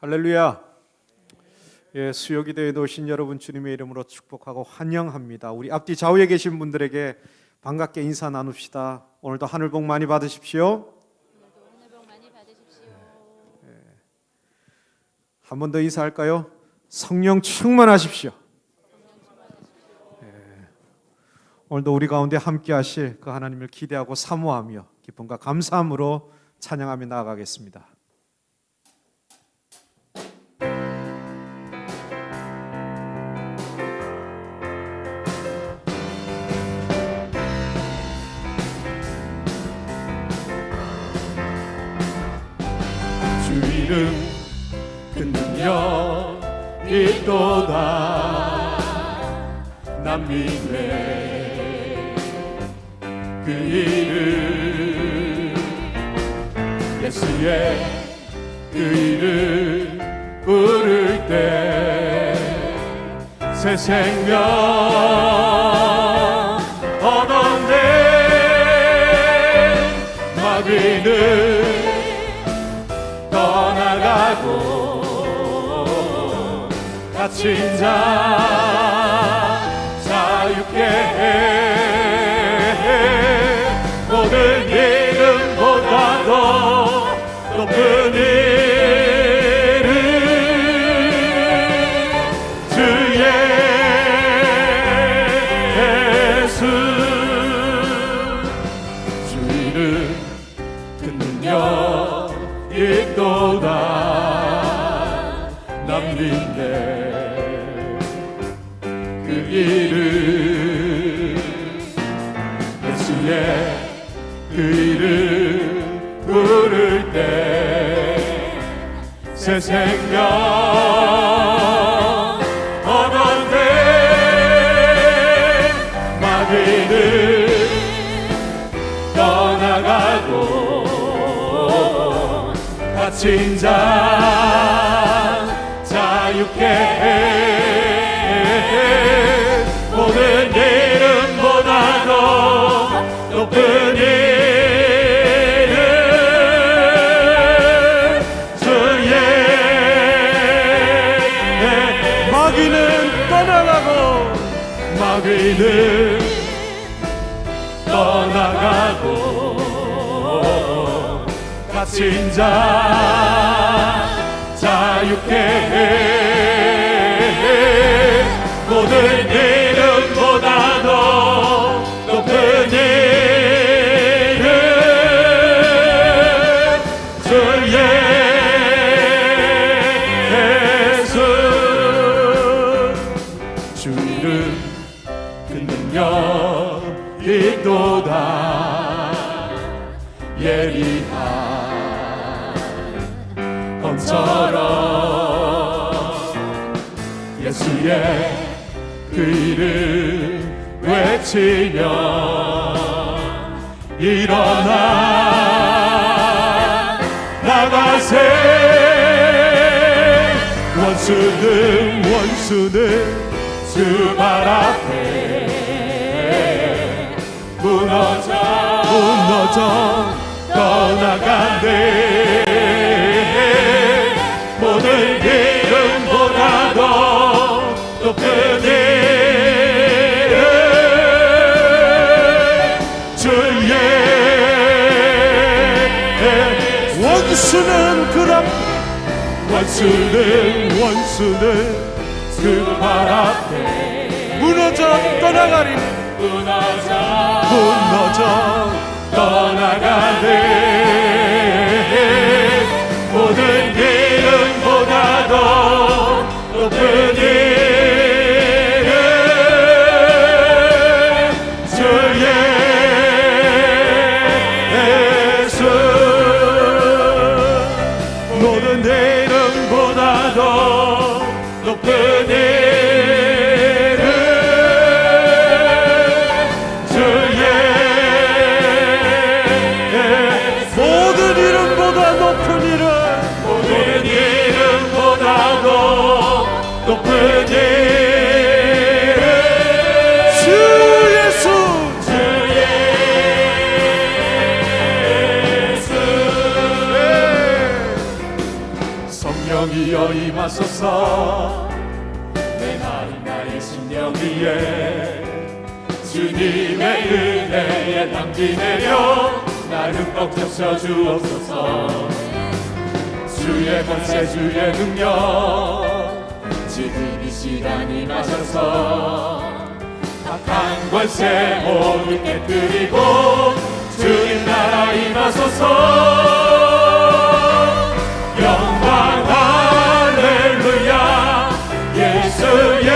할렐루야. 예, 수요기도에 오신 여러분 주님의 이름으로 축복하고 환영합니다. 우리 앞뒤 좌우에 계신 분들에게 반갑게 인사 나눕시다. 오늘도 하늘 복 많이 받으십시오. 한 번 더 인사할까요? 성령 충만하십시오. 오늘도 우리 가운데 함께 하실 그 하나님을 기대하고 사모하며 기쁨과 감사함으로 찬양하며 나아가겠습니다. 주 이름 큰 능력 있도다. 난 믿네 그 이름, 예수의 그 이름 부를 때 새 생명 얻었네. 마귀는 떠나가고 갇힌 자 자유케 해. 모든 이름보다 더 높은 이름, 주 예수. 주 이름 큰 능력 있도다. 난 믿네 그 이름, 예수의 그 이름 부를 때 새 생명 얻었네. 마귀는 떠나가고 갇힌 자 자유케 해. 모든 이름보다 더 높은 이름, 주 예수. 마귀는 떠나가고, 마귀는 떠나가고 갇힌 자 자유케 해. 모든 이름보다 더 높은 이름, 주 예수. 주 이름 큰 능력 있도다. 예리한 검처럼 예수의 그 이름 외치며 일어나 나가세. 원수는 주 발 앞에 무너져 떠나간대. 모든 이름보다 더 높은 이름, 주 예수. 원수는 그 발 앞에 무너져 떠나가리. 무너져 떠나가네. 모든 이름보다 더 높은 이름, 주 예수. 모든 이름보다 더 높은 이름, 주 예수. 임하소서. 내 마음 나의 심령 위에 주님의 은혜에 담비 내려 나를 흠뻑 적셔 주옵소서. 주의 권세 주의 능력 지금 이 시간 임하셔서 악한 권세 모두 깨뜨리고 주님 나라 임하소서. 영광 할렐루야. 예수의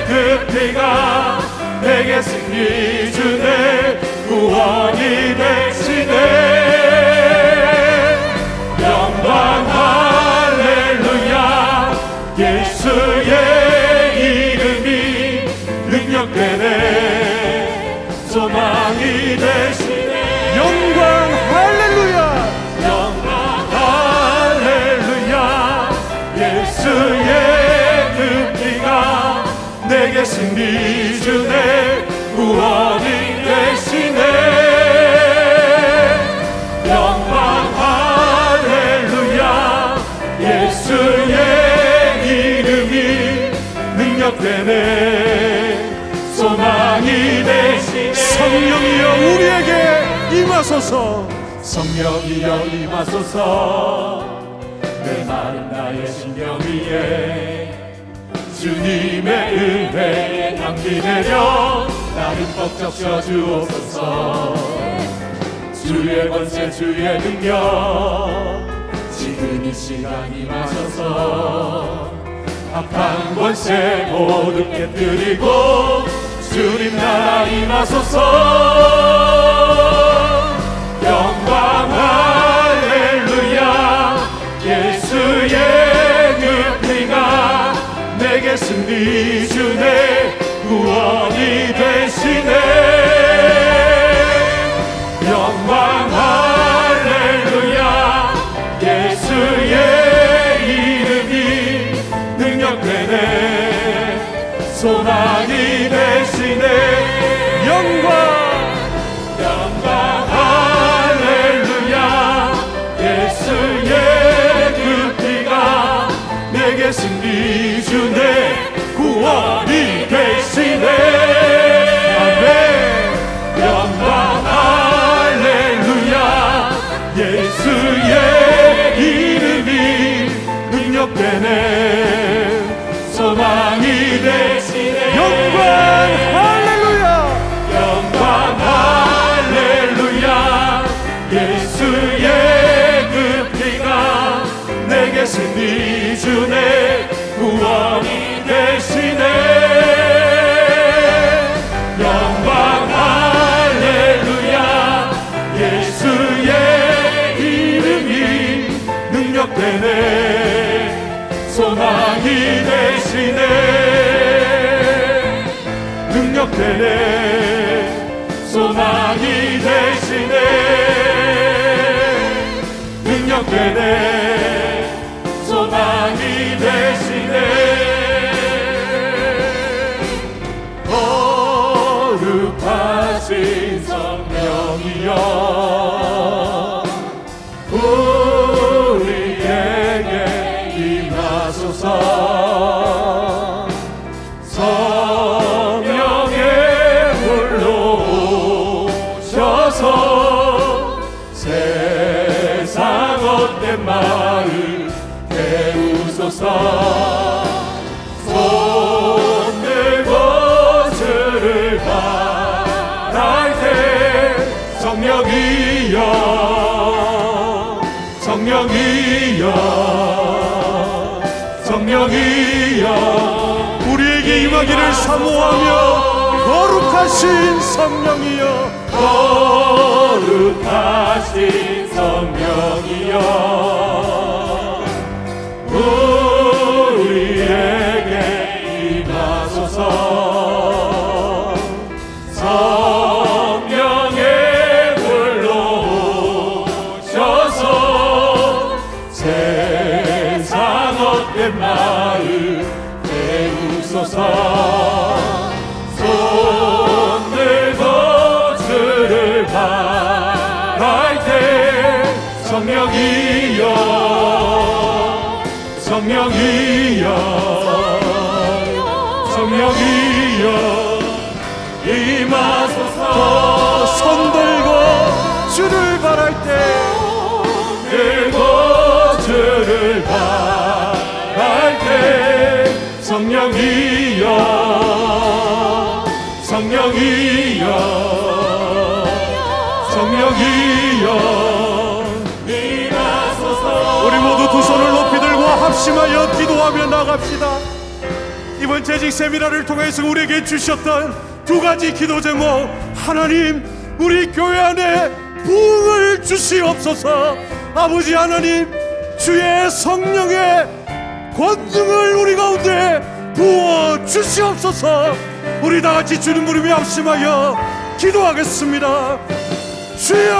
그 피가 내게 승리 주네 구원이 되시네. 영광 할렐루야. 예수의 이름이 능력되네 소망이 되시네. 영광 할렐루야. 영광 할렐루야. 예수의 그 피가 내게 승리 주네 구원이 되시네. 영광 할렐루야. 예수의 이름이 능력되네 소망이 되시네. 성령이여 우리에게 임하소서. 성령이여 임하소서. 내 마음 나의 심령 위에 주님의 은혜에 담비 내려 나를 흠뻑 적셔 주옵소서. 주의 권세 주의 능력 지금 이 시간 임하셔서 악한 권세 모두 깨뜨리고 주님 나라 임하소서. 영광 할렐루야. 예수의 그 피가 내게 승리 주네 구원이 되시네. 영광 할렐루야. 예수의 이름이 능력되네 소망이 되시네. 영광 할렐루야. 예수의 그 피가 내게 승리 주네 구원이 되시네. 아멘. 영광 할렐루야. 예수의 이름이 능력되네 소망이 되시네. 영광 할렐루야. 영광 할렐루야. 예수의 그 피가 내게 승리 주네 구원이 되시네. 영광 할렐루야. 예수의 이름이 능력되네 소망이 되시네. 능력되네 소망이 되시네. 능력되네 소망이 되시네. 거룩하신 성령이여 우리에게 임하소서. 성령의 불로 오셔서 세상 헛된 마음 깨우소서. 손 들고 주를 바랄 때 성령이여 성령이여 성령이여 우리에게 임하기를 사모하며 거룩하신 성령이여 거룩하신 성령이여 우리에게 임하소서. 성령의 불로 오셔서 세상 헛된 마음 깨우소서. 손 들고 주를 바랄 때 성령이여 성령이여 성령이여 임하소서. 손 들고 주를 바랄 때 들고 주를 바랄 때 성령이여 성령이여 성령이여 임하소서. 우리 모두 두 손을 높이 들고 합심하여 기도하며 나갑시다. 이번 재직 세미나를 통해서 우리에게 주셨던 두 가지 기도 제목, 하나님 우리 교회 안에 부흥을 주시옵소서. 아버지 하나님 주의 성령의 권능을 우리 가운데 부어 주시옵소서. 우리 다 같이 주님 부르며 합심하여 기도하겠습니다. 주여,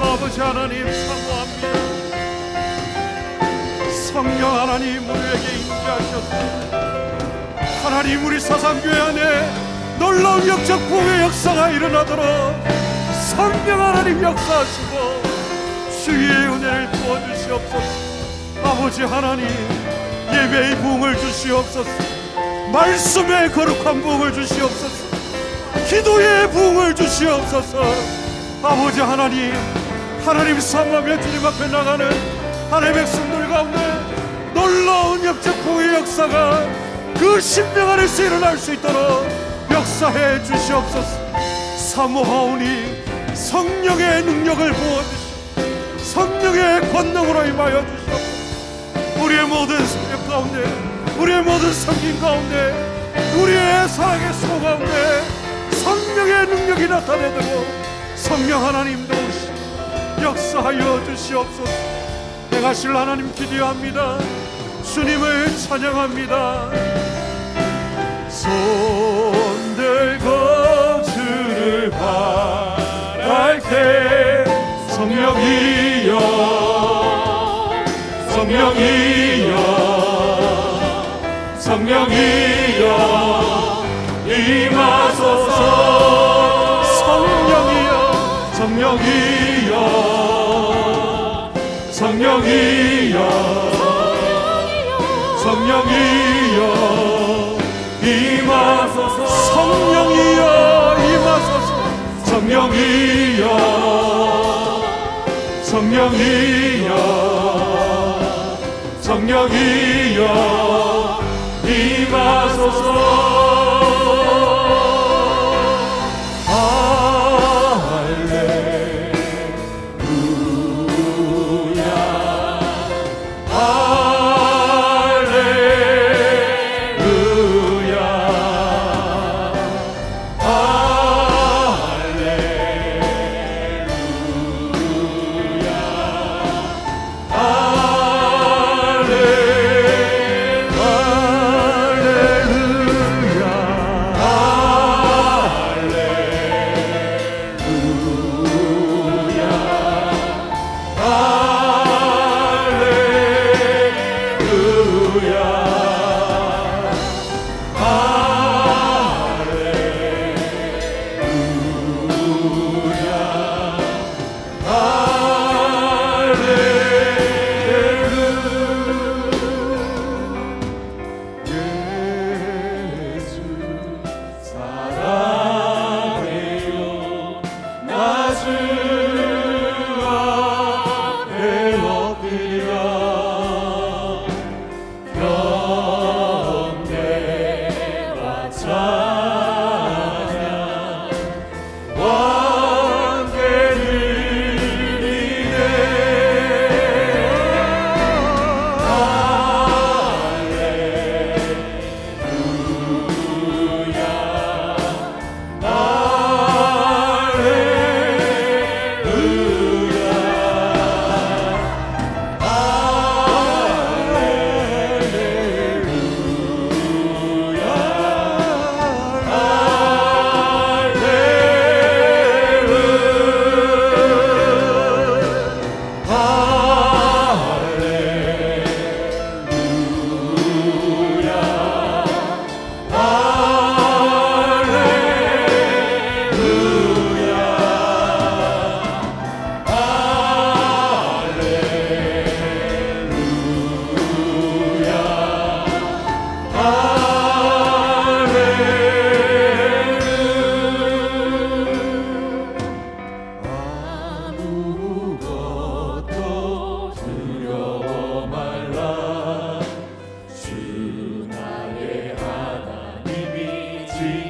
아버지 하나님 사모합니다. 성령 하나님 우리에게 임재하셨습니다. 하나님 우리 사상교회 안에 놀라운 영적 부흥의 역사가 일어나도록 성령 하나님 역사하시고 주의 은혜를 부어주시옵소서. 아버지 하나님 예배의 부흥을 주시옵소서. 말씀의 거룩한 부흥을 주시옵소서. 기도의 부흥을 주시옵소서. 아버지 하나님 사모하며 주님 앞에 나가는 하나님의 백성들 가운데 놀라운 영적 부흥의 역사가 그 심령 안에서 일어날 수 있도록 역사해 주시옵소서. 사모하오니 성령의 능력을 부어주시옵소서. 성령의 권능으로 임하여 주시옵소서. 우리의 모든 성령 가운데, 우리의 모든 섬김 가운데, 우리의 사랑의 수고 가운데 성령의 능력이 나타내도록 성령 하나님 도우시고 역사하여 주시옵소서. 행하실 하나님 기대합니다. 주님을 찬양합니다. 손 들고 주를 바랄 때 성령이여 성령이여 성령이여 임하소서. 성령이여 성령이여 성령이여 성령이여 임하소서. 성령이여 임하소서. 성령이여 성령이여 성령이여 임하소서.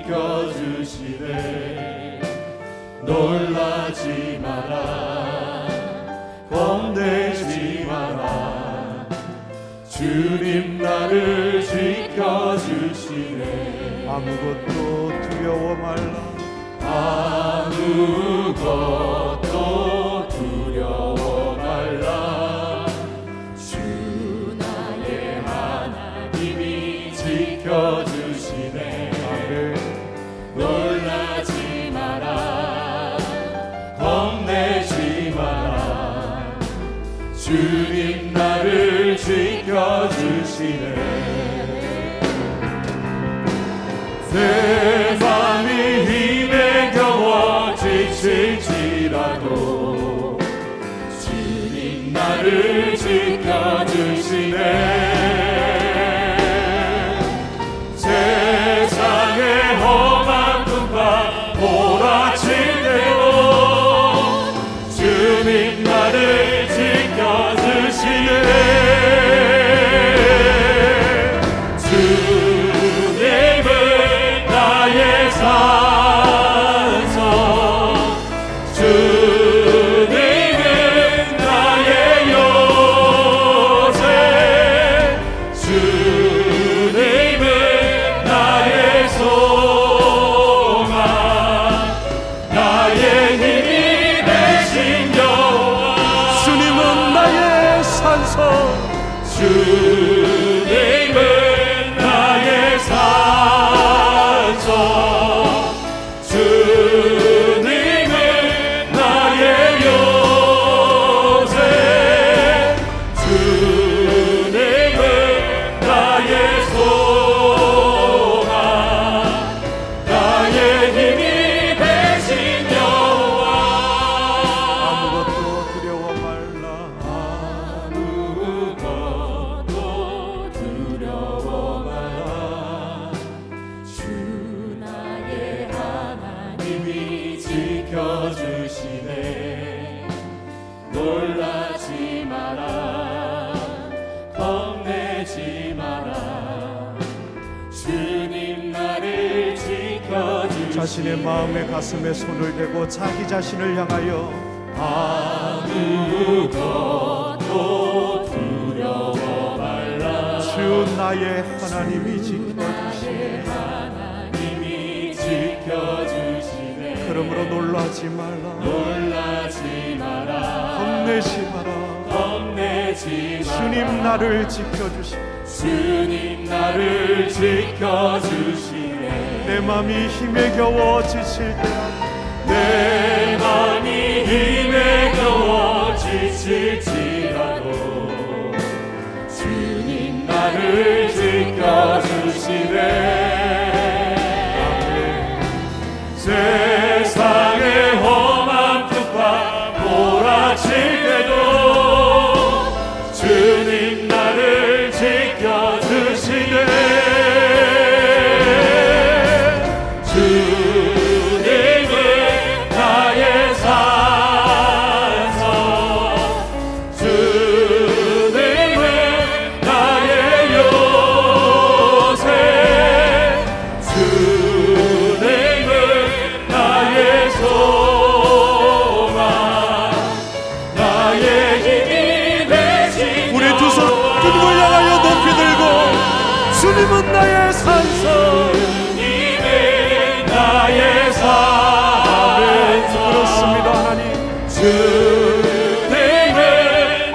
지켜주시네. 놀라지 마라, 겁내지 마라, 주님 나를 지켜주시네. 아무것도 두려워 말라. 아무것도 두려워 말라, 주 나의 하나님이 지켜주시네. 아멘. 놀라지 마라, 겁내지 마라, 주님 나를 지켜주시네. 세상이 힘에 겨워 지칠지라도 주님 나를 지켜주시네. 세상의 험한 풍파 몰아칠 때도 주님 나를 지켜주시네. 주님은 나의 산성, 주님은 나의 요새, 주님은 나의 소망, 나의 힘이 되신 여호와. 주님은 나의 산성, 주님은 나의 산성, 주님은 나의 요새, 주님은 나의 소망, 나의 힘이 되신 여호와. 아무것도 두려워 말라. 아무것도 두려워 마라, 주 나의 하나님이 지켜주시네. 놀라지 마라, 겁내지 마라, 주님 나를 지켜주시네. 자신의 마음의 가슴에 손을 대고 자기 자신을 향하여 아무것도 두려워 말라, 주 나의 하나님이 지켜주시네. 하나님이 지켜주시네. 그러므로 놀라지 말라. 놀라지 마라, 겁내지 마라. 겁내지 마라, 주님 나를 지켜주시네. 주님 나를 지켜주시네. 내 맘이 힘에 겨워 지칠 때야 내 맘이 힘에 겨워 지칠지라도 주님 나를 지켜주시네. 세상의 험한 풍파 몰아칠 때도 주님 나를 지켜주시네. 주님은 나의 산성, 주님은 나의 요새, 주님은 나의 소망, 나의 힘이 되신 우리 두 손 주님을 향하여 높이 들고 주님은 나의 산성 주님은 나의 산성. 그렇습니다 하나님. 주님은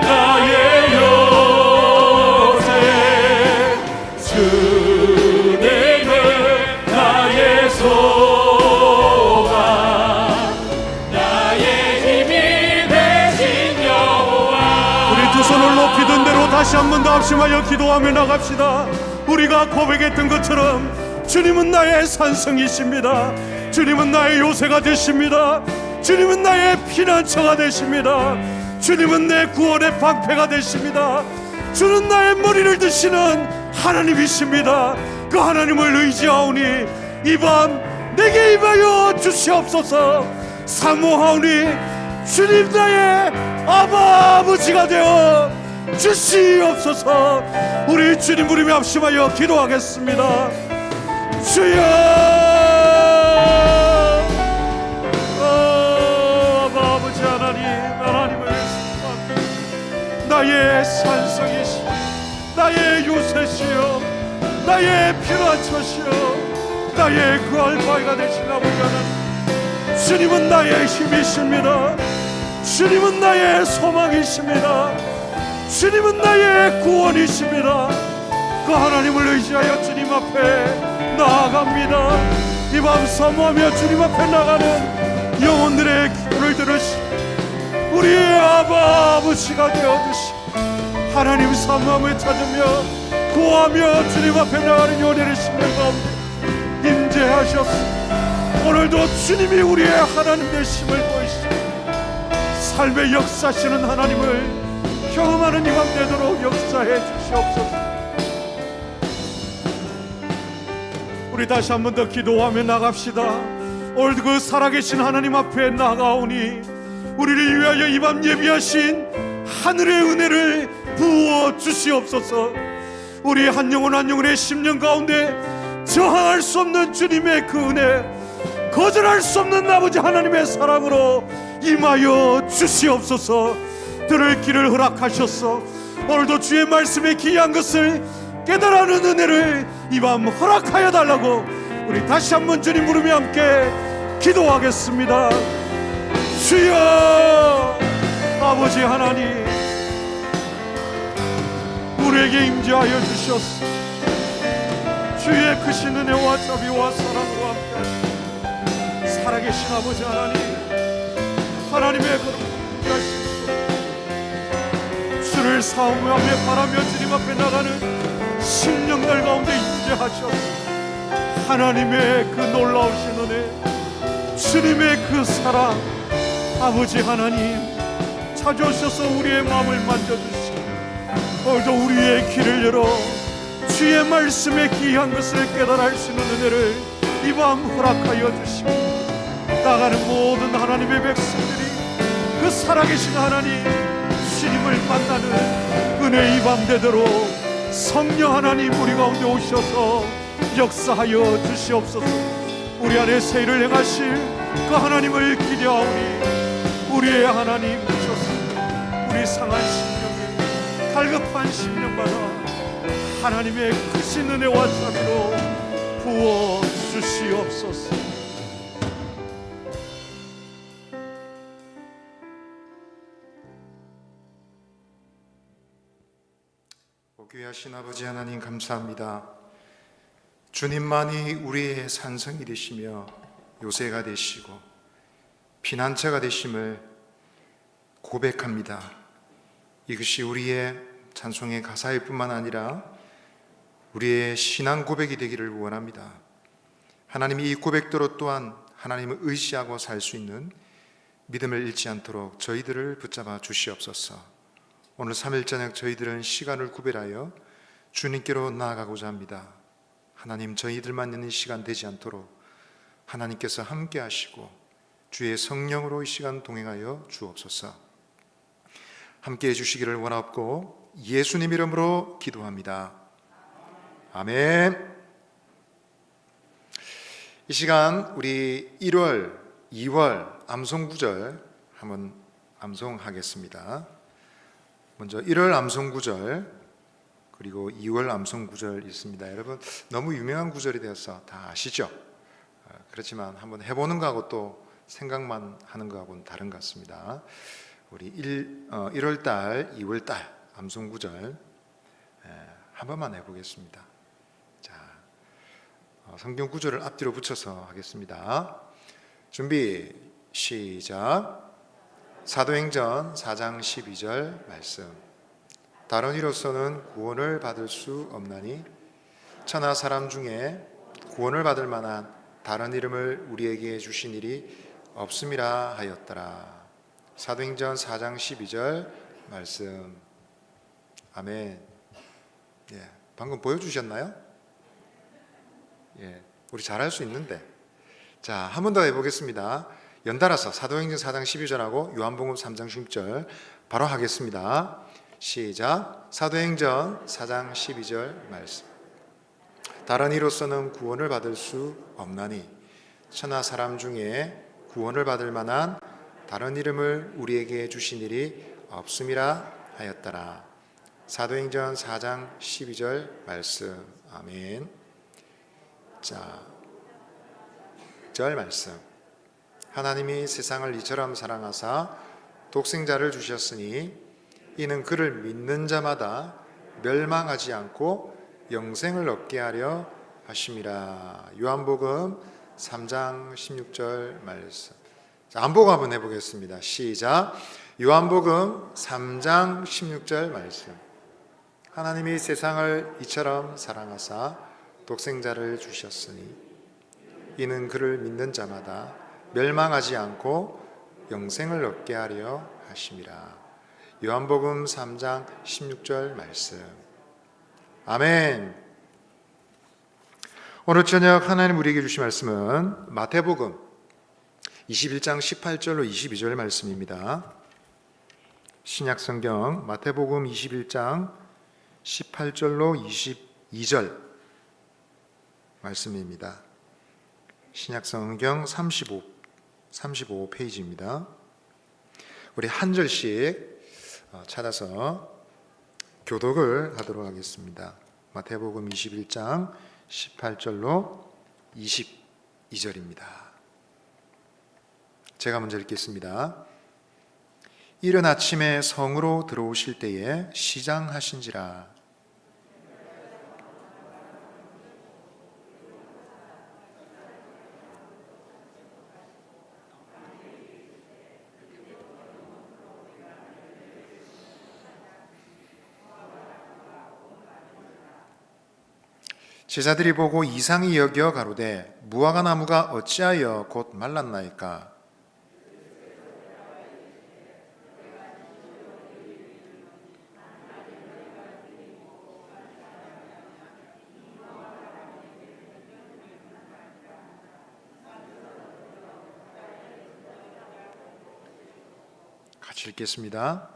나의 요새, 주님은 나의 소망, 나의 힘이 되신 여호와. 우리 두 손을 높이 든 대로 다시 한 번 더 합심하여 기도하며 나갑시다. 우리가 고백했던 것처럼 주님은 나의 산성이십니다. 주님은 나의 요새가 되십니다. 주님은 나의 피난처가 되십니다. 주님은 내 구원의 방패가 되십니다. 주는 나의 머리를 드시는 하나님이십니다. 그 하나님을 의지하오니 이 밤 내게 임하여 주시옵소서. 사모하오니 주님 나의 아버지가 되어 주시옵소서. 우리 주님 부르며 합심하여 기도하겠습니다. 주여 나의 피난처시여 나의 그 알파이가 되신 아버지 하나님, 주님은 나의 힘이십니다. 주님은 나의 소망이십니다. 주님은 나의 구원이십니다. 그 하나님을 의지하여 주님 앞에 나아갑니다. 이 밤 사모하며 주님 앞에 나가는 영혼들의 기도를 들으시고 우리의 아버지가 되어주시고 하나님 사모함을 찾으며 구하며 주님 앞에 나가는 요리를 심는 가운데 임재하셨소. 오늘도 주님이 우리의 하나님 되심을 보이시고 삶의 역사시는 하나님을 경험하는 이 밤 되도록 역사해 주시옵소서. 우리 다시 한 번 더 기도하며 나갑시다. 오늘도 그 살아계신 하나님 앞에 나가오니 우리를 위하여 이 밤 예비하신 하늘의 은혜를 부어 주시옵소서. 우리 한 영혼 한 영혼의 심령 가운데 저항할 수 없는 주님의 그 은혜, 거절할 수 없는 아버지 하나님의 사랑으로 임하여 주시옵소서. 들을 길을 허락하셨어. 오늘도 주의 말씀에 귀한 것을 깨달아는 은혜를 이 밤 허락하여 달라고 우리 다시 한번 주님 부르며 함께 기도하겠습니다. 주여 아버지 하나님, 우리에게 임재하여 주셨소. 주의 크신 은혜와 자비와 사랑과 함께 살아계신 아버지 하나님, 하나님의 그런 임재하시옵소서. 주를 사모하며 바라며 주님 앞에 나가는 심령들 가운데 임재하셔서 하나님의 그 놀라우신 은혜, 주님의 그 사랑, 아버지 하나님 찾아오셔서 우리의 마음을 만져주시고 오늘도 우리의 길을 열어 주의 말씀에 귀한 것을 깨달을 수 있는 은혜를 이 밤 허락하여 주시고 나가는 모든 하나님의 백성들이 그 살아계신 하나님 주님을 만나는 은혜 이 밤 되도록 성령 하나님 우리 가운데 오셔서 역사하여 주시옵소서. 우리 안에 새 일을 행하실 그 하나님을 기대하오니 우리의 하나님 오셔서 우리 상한 심령에 갈급한 심령마다 하나님의 크신 은혜와 자비로 부어 주시옵소서. 귀하신 아버지 하나님 감사합니다. 주님만이 우리의 산성이 되시며 요새가 되시고 피난처가 되심을 고백합니다. 이것이 우리의 찬송의 가사일 뿐만 아니라 우리의 신앙 고백이 되기를 원합니다. 하나님이 이 고백대로 또한 하나님을 의지하고 살 수 있는 믿음을 잃지 않도록 저희들을 붙잡아 주시옵소서. 오늘 3일 저녁 저희들은 시간을 구별하여 주님께로 나아가고자 합니다. 하나님, 저희들만 있는 시간 되지 않도록 하나님께서 함께 하시고 주의 성령으로 이 시간 동행하여 주옵소서. 함께 해주시기를 원하옵고 예수님 이름으로 기도합니다. 아멘. 이 시간 우리 1월, 2월 암송구절 한번 암송하겠습니다. 먼저 1월 암송구절 그리고 2월 암송구절 있습니다. 여러분 너무 유명한 구절이 되어서 다 아시죠? 그렇지만 한번 해보는 거하고 또 생각만 하는 거하고는 다른 것 같습니다. 우리 1월달, 2월달 암송구절 한 번만 해보겠습니다. 자, 성경 구절을 앞뒤로 붙여서 하겠습니다. 준비 시작. 사도행전 4장 12절 말씀. 다른 이로서는 구원을 받을 수 없나니 천하 사람 중에 구원을 받을 만한 다른 이름을 우리에게 주신 일이 없음이라 하였더라. 사도행전 4장 12절 말씀. 아멘. 예, 방금 보여주셨나요? 예, 우리 잘할 수 있는데. 자, 한 번 더 해보겠습니다. 연달아서 사도행전 4장 12절하고 요한복음 3장 16절 바로 하겠습니다. 시작. 사도행전 4장 12절 말씀. 다른 이로서는 구원을 받을 수 없나니 천하 사람 중에 구원을 받을 만한 다른 이름을 우리에게 주신 일이 없음이라 하였더라. 사도행전 4장 12절 말씀. 아멘. 자, 6절 말씀. 하나님이 세상을 이처럼 사랑하사 독생자를 주셨으니 이는 그를 믿는 자마다 멸망하지 않고 영생을 얻게 하려 하심이라. 요한복음 3장 16절 말씀. 자, 안보고 한번 해보겠습니다. 시작. 요한복음 3장 16절 말씀. 하나님이 세상을 이처럼 사랑하사 독생자를 주셨으니 이는 그를 믿는 자마다 멸망하지 않고 영생을 얻게 하려 하심이라. 요한복음 3장 16절 말씀. 아멘. 오늘 저녁 하나님 우리에게 주신 말씀은 마태복음 21장 18절로 22절 말씀입니다. 신약성경 마태복음 21장 18절로 22절 말씀입니다. 신약성경 35 페이지입니다. 우리 한 절씩 찾아서 교독을 하도록 하겠습니다. 마태복음 21장 18절로 22절입니다. 제가 먼저 읽겠습니다. 이른 아침에 성으로 들어오실 때에 시장하신지라. 제자들이 보고 이상히 여겨 가로되 무화과 나무가 어찌하여 곧 말랐나이까. 같이 읽겠습니다.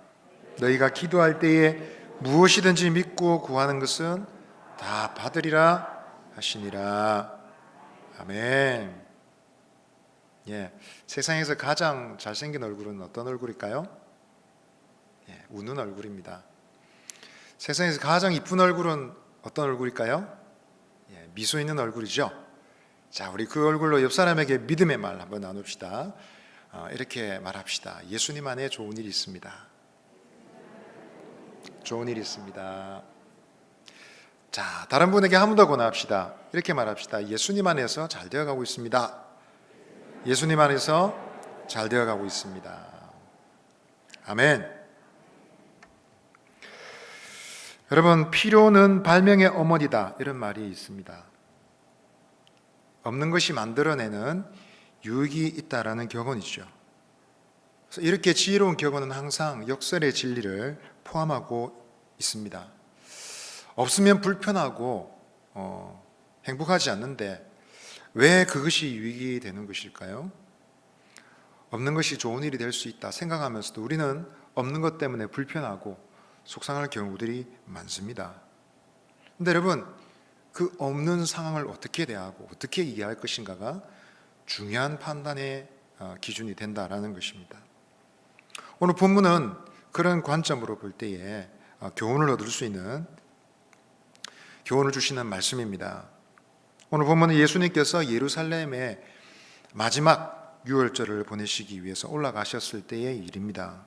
너희가 기도할 때에 무엇이든지 믿고 구하는 것은 다 받으리라 하시니라. 아멘. 예, 세상에서 가장 잘생긴 얼굴은 어떤 얼굴일까요? 예, 우는 얼굴입니다. 세상에서 가장 이쁜 얼굴은 어떤 얼굴일까요? 예, 미소 있는 얼굴이죠. 자, 우리 그 얼굴로 옆 사람에게 믿음의 말 한번 나눕시다. 이렇게 말합시다. 예수님 안에 좋은 일이 있습니다. 좋은 일이 있습니다. 자, 다른 분에게 한 번 더 권합시다. 이렇게 말합시다. 예수님 안에서 잘 되어가고 있습니다. 예수님 안에서 잘 되어가고 있습니다. 아멘. 여러분, 필요는 발명의 어머니다 이런 말이 있습니다. 없는 것이 만들어내는 유익이 있다라는 격언이죠. 그래서 이렇게 지혜로운 격언은 항상 역설의 진리를 포함하고 있습니다. 없으면 불편하고 행복하지 않는데 왜 그것이 유익이 되는 것일까요? 없는 것이 좋은 일이 될 수 있다 생각하면서도 우리는 없는 것 때문에 불편하고 속상할 경우들이 많습니다. 근데 여러분, 그 없는 상황을 어떻게 대하고 어떻게 이해할 것인가가 중요한 판단의 기준이 된다라는 것입니다. 오늘 본문은 그런 관점으로 볼 때에 교훈을 얻을 수 있는 교훈을 주시는 말씀입니다. 오늘 본문은 예수님께서 예루살렘에 마지막 유월절을 보내시기 위해서 올라가셨을 때의 일입니다.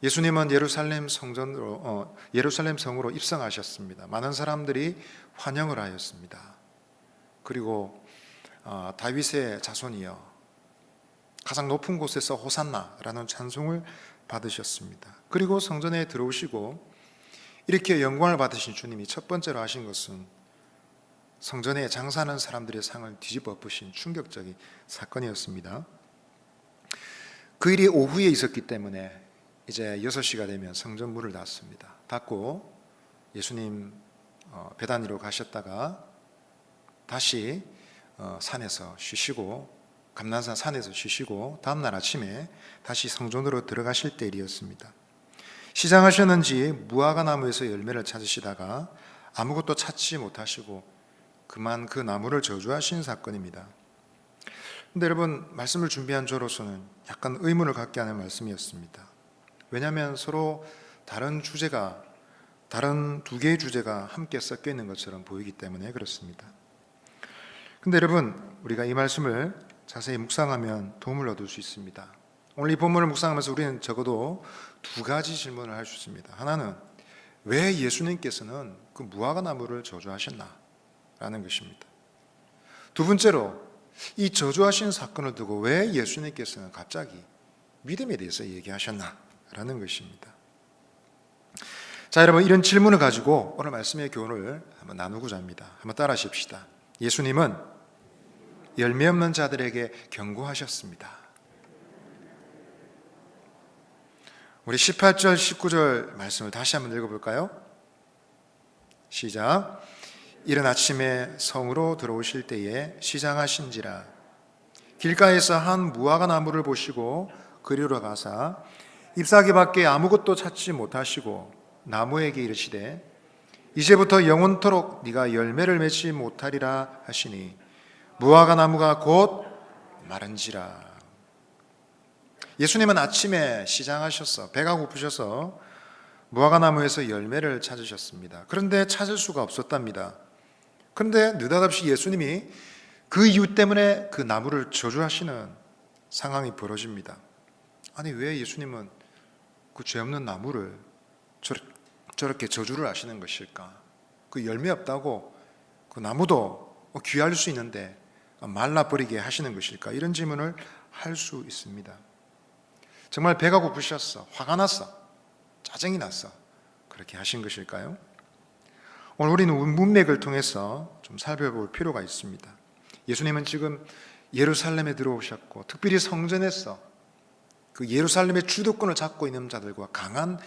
예수님은 예루살렘 성으로 입성하셨습니다. 많은 사람들이 환영을 하였습니다. 그리고 다윗의 자손이여 가장 높은 곳에서 호산나라는 찬송을 받으셨습니다. 그리고 성전에 들어오시고 이렇게 영광을 받으신 주님이 첫 번째로 하신 것은 성전에 장사하는 사람들의 상을 뒤집어 엎으신 충격적인 사건이었습니다. 그 일이 오후에 있었기 때문에 이제 6시가 되면 성전 문을 닫습니다. 닫고 예수님 베다니로 가셨다가 다시 산에서 쉬시고 감난산 산에서 쉬시고 다음날 아침에 다시 성전으로 들어가실 때 일이었습니다. 시장하셨는지 무화과 나무에서 열매를 찾으시다가 아무것도 찾지 못하시고 그만 그 나무를 저주하신 사건입니다. 그런데 여러분, 말씀을 준비한 저로서는 약간 의문을 갖게 하는 말씀이었습니다. 왜냐하면 서로 다른 주제가 다른 두 개의 주제가 함께 섞여 있는 것처럼 보이기 때문에 그렇습니다. 근데 여러분, 우리가 이 말씀을 자세히 묵상하면 도움을 얻을 수 있습니다. 오늘 이 본문을 묵상하면서 우리는 적어도 두 가지 질문을 할 수 있습니다. 하나는 왜 예수님께서는 그 무화과 나무를 저주하셨나? 라는 것입니다. 두 번째로 이 저주하신 사건을 두고 왜 예수님께서는 갑자기 믿음에 대해서 얘기하셨나? 라는 것입니다. 자, 여러분, 이런 질문을 가지고 오늘 말씀의 교훈을 한번 나누고자 합니다. 한번 따라 하십시다. 예수님은 열매 없는 자들에게 경고하셨습니다. 우리 18절, 19절 말씀을 다시 한번 읽어볼까요? 시작. 이른 아침에 성으로 들어오실 때에 시장하신지라 길가에서 한 무화과 나무를 보시고 그리로 가사 잎사귀 밖에 아무것도 찾지 못하시고 나무에게 이르시되 이제부터 영원토록 네가 열매를 맺지 못하리라 하시니 무화과 나무가 곧 마른지라. 예수님은 아침에 시장하셔서 배가 고프셔서 무화과 나무에서 열매를 찾으셨습니다. 그런데 찾을 수가 없었답니다. 그런데 느닷없이 예수님이 그 이유 때문에 그 나무를 저주하시는 상황이 벌어집니다. 아니, 왜 예수님은 그 죄 없는 나무를 저렇게 저주를 하시는 것일까? 그 열매 없다고 그 나무도 귀할 수 있는데 말라버리게 하시는 것일까? 이런 질문을 할 수 있습니다. 정말 배가 고프셨어, 화가 났어, 짜증이 났어, 그렇게 하신 것일까요? 오늘 우리는 문맥을 통해서 좀 살펴볼 필요가 있습니다. 예수님은 지금 예루살렘에 들어오셨고 특별히 성전에서 그 예루살렘의 주도권을 잡고 있는 자들과 강한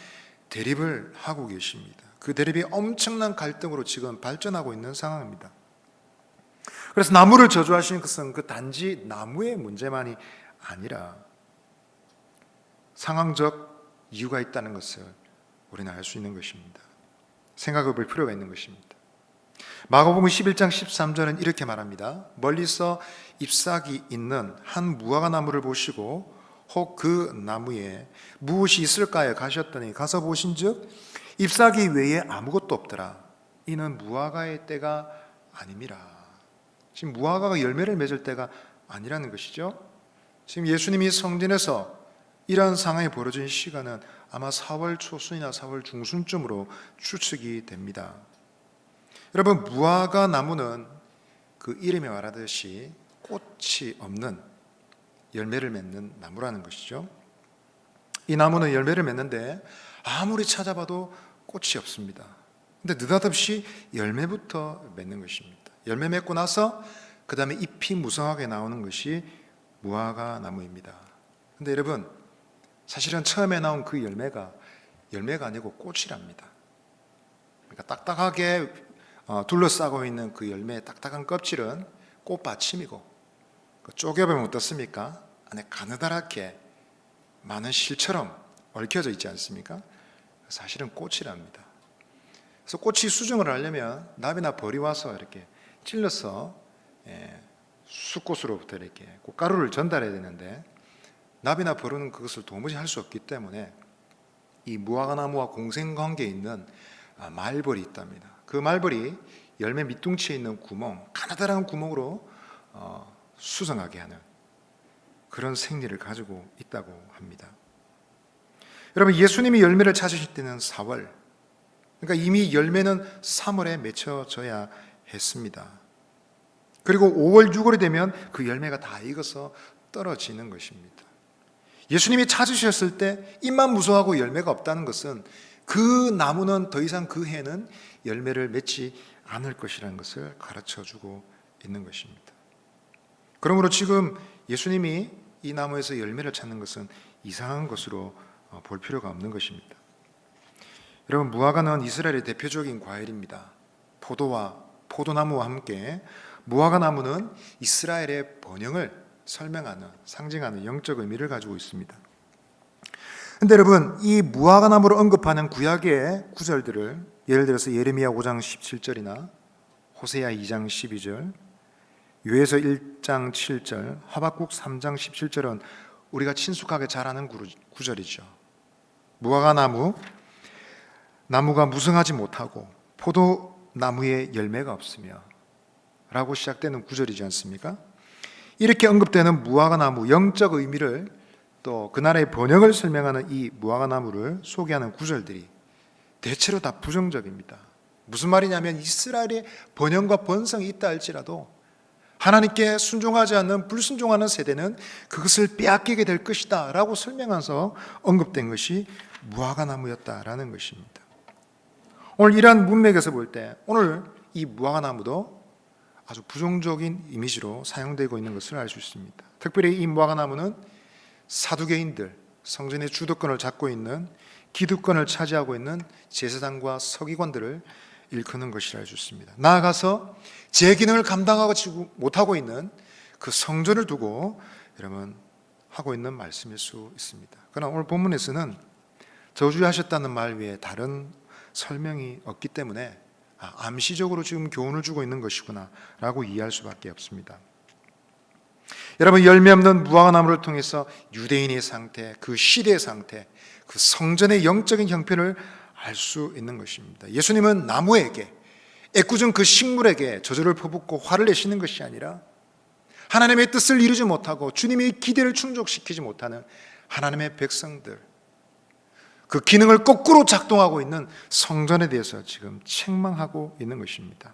대립을 하고 계십니다. 그 대립이 엄청난 갈등으로 지금 발전하고 있는 상황입니다. 그래서 나무를 저주하시는 것은 그 단지 나무의 문제만이 아니라 상황적 이유가 있다는 것을 우리는 알 수 있는 것입니다. 생각해 볼 필요가 있는 것입니다. 마가복음 11장 13절은 이렇게 말합니다. 멀리서 잎사귀 있는 한 무화과 나무를 보시고 혹 그 나무에 무엇이 있을까에 가셨더니 가서 보신즉 잎사귀 외에 아무것도 없더라. 이는 무화과의 때가 아님이라. 지금 무화과가 열매를 맺을 때가 아니라는 것이죠. 지금 예수님이 성전에서 이러한 상황이 벌어진 시간은 아마 4월 초순이나 4월 중순쯤으로 추측이 됩니다. 여러분, 무화과 나무는 그 이름에 말하듯이 꽃이 없는 열매를 맺는 나무라는 것이죠. 이 나무는 열매를 맺는데 아무리 찾아봐도 꽃이 없습니다. 근데 느닷없이 열매부터 맺는 것입니다. 열매 맺고 나서 그 다음에 잎이 무성하게 나오는 것이 무화과 나무입니다. 근데 여러분, 사실은 처음에 나온 그 열매가 아니고 꽃이랍니다. 그러니까 딱딱하게 둘러싸고 있는 그 열매의 딱딱한 껍질은 꽃받침이고 쪼개보면 어떻습니까? 안에 가느다랗게 많은 실처럼 얽혀져 있지 않습니까? 사실은 꽃이랍니다. 그래서 꽃이 수정을 하려면 납이나 벌이 와서 이렇게 찔러서 수꽃으로부터 이렇게 꽃가루를 전달해야 되는데 납이나 벌은 그것을 도무지 할 수 없기 때문에 이 무화과 나무와 공생관계에 있는 말벌이 있답니다. 그 말벌이 열매 밑둥치에 있는 구멍, 가느다란 구멍으로 수정하게 하는 그런 생리를 가지고 있다고 합니다. 여러분, 예수님이 열매를 찾으실 때는 4월, 그러니까 이미 열매는 3월에 맺혀져야 했습니다. 그리고 5월, 6월이 되면 그 열매가 다 익어서 떨어지는 것입니다. 예수님이 찾으셨을 때 잎만 무성하고 열매가 없다는 것은 그 나무는 더 이상 그 해는 열매를 맺지 않을 것이라는 것을 가르쳐주고 있는 것입니다. 그러므로 지금 예수님이 이 나무에서 열매를 찾는 것은 이상한 것으로 볼 필요가 없는 것입니다. 여러분, 무화과는 이스라엘의 대표적인 과일입니다. 포도와 포도나무와 함께 무화과 나무는 이스라엘의 번영을 설명하는, 상징하는 영적 의미를 가지고 있습니다. 그런데 여러분, 이 무화과 나무를 언급하는 구약의 구절들을 예를 들어서 예레미야 5장 17절이나 호세아 2장 12절, 요에서 1장 7절, 하박국 3장 17절은 우리가 친숙하게 잘 아는 구절이죠. 무화과 나무, 나무가 무성하지 못하고 포도나무에 열매가 없으며 라고 시작되는 구절이지 않습니까? 이렇게 언급되는 무화과나무 영적 의미를 또 그 나라의 번영을 설명하는 이 무화과나무를 소개하는 구절들이 대체로 다 부정적입니다. 무슨 말이냐면 이스라엘의 번영과 번성이 있다 할지라도 하나님께 순종하지 않는 불순종하는 세대는 그것을 빼앗기게 될 것이다 라고 설명하면서 언급된 것이 무화과나무였다라는 것입니다. 오늘 이러한 문맥에서 볼 때 오늘 이 무화과나무도 아주 부정적인 이미지로 사용되고 있는 것을 알 수 있습니다. 특별히 이 무화과나무는 사두개인들, 성전의 주도권을 잡고 있는 기득권을 차지하고 있는 제사장과 서기관들을 일컫는 것이라 할 수 있습니다. 나아가서 제 기능을 감당하지 못하고 있는 그 성전을 두고 여러분 하고 있는 말씀일 수 있습니다. 그러나 오늘 본문에서는 저주하셨다는 말 외에 다른 설명이 없기 때문에 암시적으로 지금 교훈을 주고 있는 것이구나 라고 이해할 수밖에 없습니다. 여러분, 열매 없는 무화과나무를 통해서 유대인의 상태, 그 시대의 상태, 그 성전의 영적인 형편을 알 수 있는 것입니다. 예수님은 나무에게, 애꿎은 그 식물에게 저주를 퍼붓고 화를 내시는 것이 아니라 하나님의 뜻을 이루지 못하고 주님의 기대를 충족시키지 못하는 하나님의 백성들, 그 기능을 거꾸로 작동하고 있는 성전에 대해서 지금 책망하고 있는 것입니다.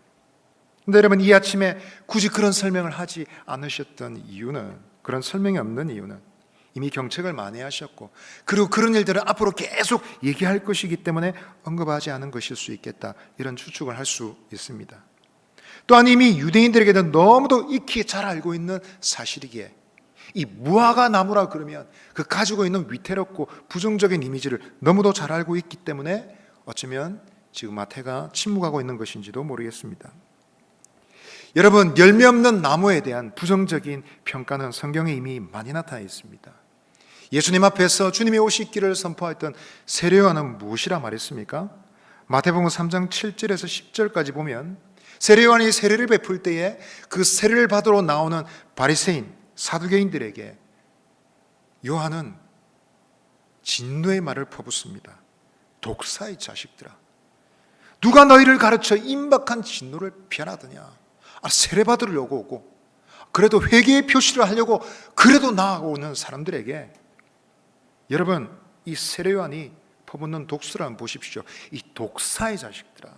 그런데 여러분, 이 아침에 굳이 그런 설명을 하지 않으셨던 이유는, 그런 설명이 없는 이유는 이미 경책을 만회하셨고 그리고 그런 일들을 앞으로 계속 얘기할 것이기 때문에 언급하지 않은 것일 수 있겠다, 이런 추측을 할 수 있습니다. 또한 이미 유대인들에게는 너무도 익히 잘 알고 있는 사실이기에 이 무화과나무라 그러면 그 가지고 있는 위태롭고 부정적인 이미지를 너무도 잘 알고 있기 때문에 어쩌면 지금 마태가 침묵하고 있는 것인지도 모르겠습니다. 여러분, 열매 없는 나무에 대한 부정적인 평가는 성경에 이미 많이 나타나 있습니다. 예수님 앞에서 주님의 오실 길을 선포했던 세례요한은 무엇이라 말했습니까? 마태복음 3장 7절에서 10절까지 보면 세례요한이 세례를 베풀 때에 그 세례를 받으러 나오는 바리새인, 사두개인들에게 요한은 진노의 말을 퍼붓습니다. 독사의 자식들아, 누가 너희를 가르쳐 임박한 진노를 변하더냐? 세례 받으려고 오고 그래도 회개의 표시를 하려고 그래도 나아오는 사람들에게, 여러분, 이 세례요한이 퍼붓는 독수를 한번 보십시오. 이 독사의 자식들아,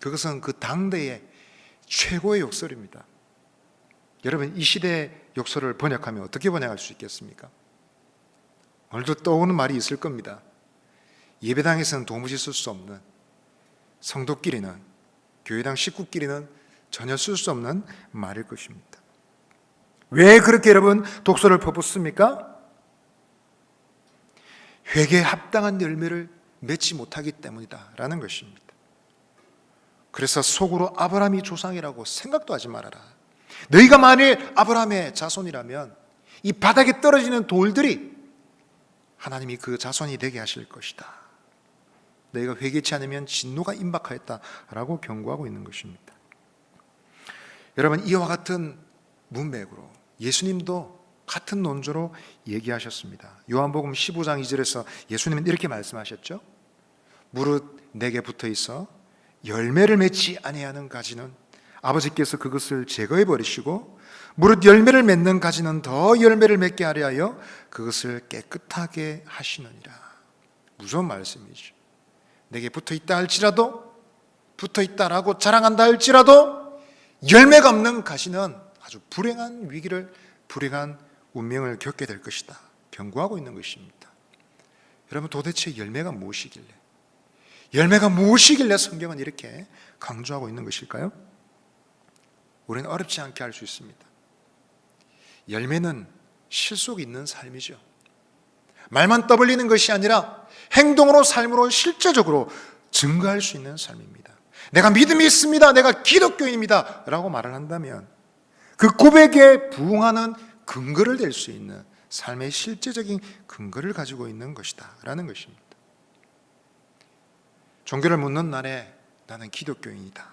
그것은 그 당대의 최고의 욕설입니다. 여러분, 이 시대의 욕설을 번역하면 어떻게 번역할 수 있겠습니까? 오늘도 떠오르는 말이 있을 겁니다. 예배당에서는 도무지 쓸 수 없는, 성도끼리는, 교회당 식구끼리는 전혀 쓸 수 없는 말일 것입니다. 왜 그렇게 여러분 독서를 퍼붓습니까? 회개에 합당한 열매를 맺지 못하기 때문이다 라는 것입니다. 그래서 속으로 아브라함이 조상이라고 생각도 하지 말아라. 너희가 만일 아브라함의 자손이라면 이 바닥에 떨어지는 돌들이 하나님이 그 자손이 되게 하실 것이다. 너희가 회개치 않으면 진노가 임박하였다라고 경고하고 있는 것입니다. 여러분, 이와 같은 문맥으로 예수님도 같은 논조로 얘기하셨습니다. 요한복음 15장 2절에서 예수님은 이렇게 말씀하셨죠. 무릇 내게 붙어 있어 열매를 맺지 아니하는 가지는 아버지께서 그것을 제거해 버리시고 무릇 열매를 맺는 가지는 더 열매를 맺게 하려 하여 그것을 깨끗하게 하시느니라. 무서운 말씀이죠. 내게 붙어 있다 할지라도, 붙어 있다라고 자랑한다 할지라도 열매가 없는 가시는 아주 불행한 위기를, 불행한 운명을 겪게 될 것이다 경고하고 있는 것입니다. 여러분, 도대체 열매가 무엇이길래, 열매가 무엇이길래 성경은 이렇게 강조하고 있는 것일까요? 우리는 어렵지 않게 알 수 있습니다. 열매는 실속 있는 삶이죠. 말만 떠벌리는 것이 아니라 행동으로, 삶으로 실제적으로 증거할 수 있는 삶입니다. 내가 믿음이 있습니다, 내가 기독교인입니다 라고 말을 한다면 그 고백에 부응하는 근거를 댈 수 있는 삶의 실제적인 근거를 가지고 있는 것이다 라는 것입니다. 종교를 묻는 날에 나는 기독교인이다,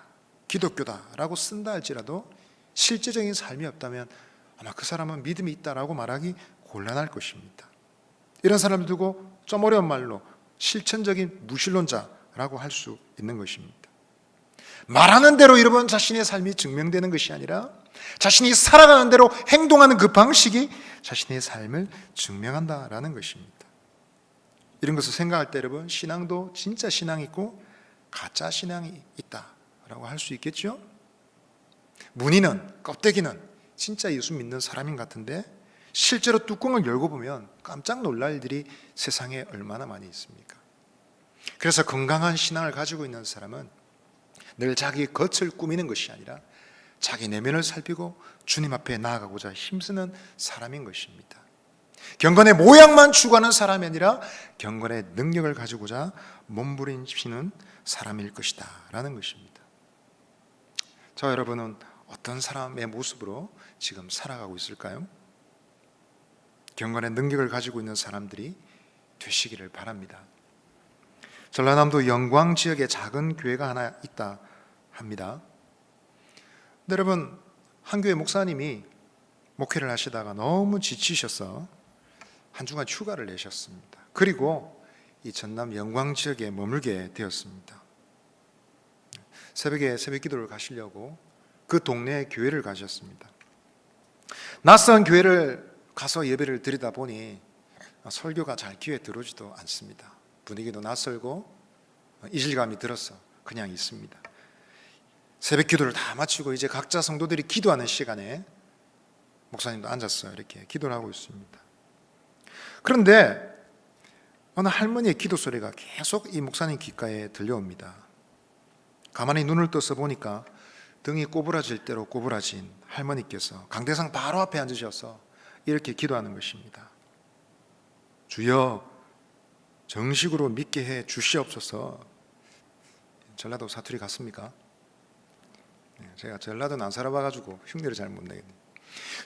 기독교다 라고 쓴다 할지라도 실제적인 삶이 없다면 아마 그 사람은 믿음이 있다라고 말하기 곤란할 것입니다. 이런 사람을 두고 좀 어려운 말로 실천적인 무신론자 라고 할 수 있는 것입니다. 말하는 대로 여러분 자신의 삶이 증명되는 것이 아니라 자신이 살아가는 대로 행동하는 그 방식이 자신의 삶을 증명한다라는 것입니다. 이런 것을 생각할 때 여러분, 신앙도 진짜 신앙이 있고 가짜 신앙이 있다라고 할 수 있겠죠? 무늬는, 껍데기는 진짜 예수 믿는 사람인 것 같은데 실제로 뚜껑을 열고 보면 깜짝 놀랄 일들이 세상에 얼마나 많이 있습니까? 그래서 건강한 신앙을 가지고 있는 사람은 늘 자기의 겉을 꾸미는 것이 아니라 자기 내면을 살피고 주님 앞에 나아가고자 힘쓰는 사람인 것입니다. 경건의 모양만 추구하는 사람이 아니라 경건의 능력을 가지고자 몸부림치는 사람일 것이다 라는 것입니다. 저 여러분은 어떤 사람의 모습으로 지금 살아가고 있을까요? 경건의 능력을 가지고 있는 사람들이 되시기를 바랍니다. 전라남도 영광 지역에 작은 교회가 하나 있다 합니다. 근데 여러분, 한 교회 목사님이 목회를 하시다가 너무 지치셔서 한 주간 휴가를 내셨습니다. 그리고 이 전남 영광 지역에 머물게 되었습니다. 새벽에 새벽 기도를 가시려고 그 동네에 교회를 가셨습니다. 낯선 교회를 가서 예배를 드리다 보니 설교가 잘 귀에 들어오지도 않습니다. 분위기도 낯설고 이질감이 들어서 그냥 있습니다. 새벽 기도를 다 마치고 이제 각자 성도들이 기도하는 시간에 목사님도 앉았어요. 이렇게 기도를 하고 있습니다. 그런데 어느 할머니의 기도 소리가 계속 이 목사님 귓가에 들려옵니다. 가만히 눈을 떠서 보니까 등이 꼬부라질 대로 꼬부라진 할머니께서 강대상 바로 앞에 앉으셔서 이렇게 기도하는 것입니다. 주여, 정식으로 믿게 해 주시옵소서. 전라도 사투리 같습니까? 제가 전라도는 안 살아봐가지고 흉내를 잘 못 내겠네요.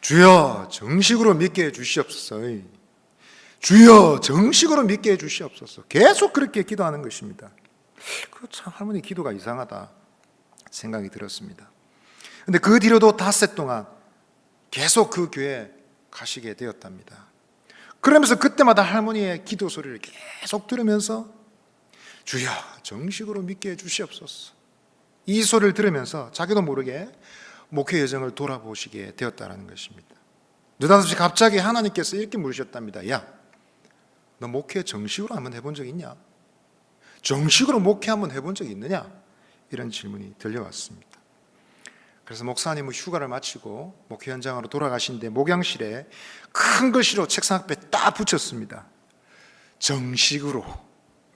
주여, 정식으로 믿게 해 주시옵소서. 주여, 정식으로 믿게 해 주시옵소서. 계속 그렇게 기도하는 것입니다. 그 참 할머니 기도가 이상하다 생각이 들었습니다. 근데 그 뒤로도 닷새 동안 계속 그 교회에 가시게 되었답니다. 그러면서 그때마다 할머니의 기도 소리를 계속 들으면서 주여, 정식으로 믿게 해 주시옵소서. 이 소리를 들으면서 자기도 모르게 목회 여정을 돌아보시게 되었다는 것입니다. 느닷없이 갑자기 하나님께서 이렇게 물으셨답니다. 야, 너 목회 정식으로 한번 해본 적 있냐? 정식으로 목회 한번 해본 적 있느냐? 이런 질문이 들려왔습니다. 그래서 목사님은 휴가를 마치고 목회 현장으로 돌아가신데 목양실에 큰 글씨로 책상 앞에 딱 붙였습니다. 정식으로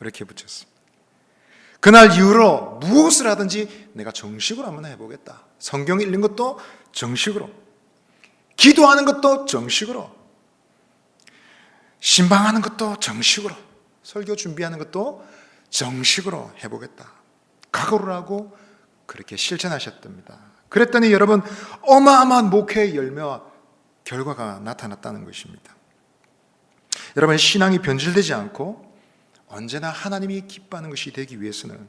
이렇게 붙였습니다. 그날 이후로 무엇을 하든지 내가 정식으로 한번 해보겠다. 성경 읽는 것도 정식으로, 기도하는 것도 정식으로, 신방하는 것도 정식으로, 설교 준비하는 것도 정식으로 해보겠다. 각오를 하고 그렇게 실천하셨답니다. 그랬더니 여러분, 어마어마한 목회의 열매와 결과가 나타났다는 것입니다. 여러분, 신앙이 변질되지 않고 언제나 하나님이 기뻐하는 것이 되기 위해서는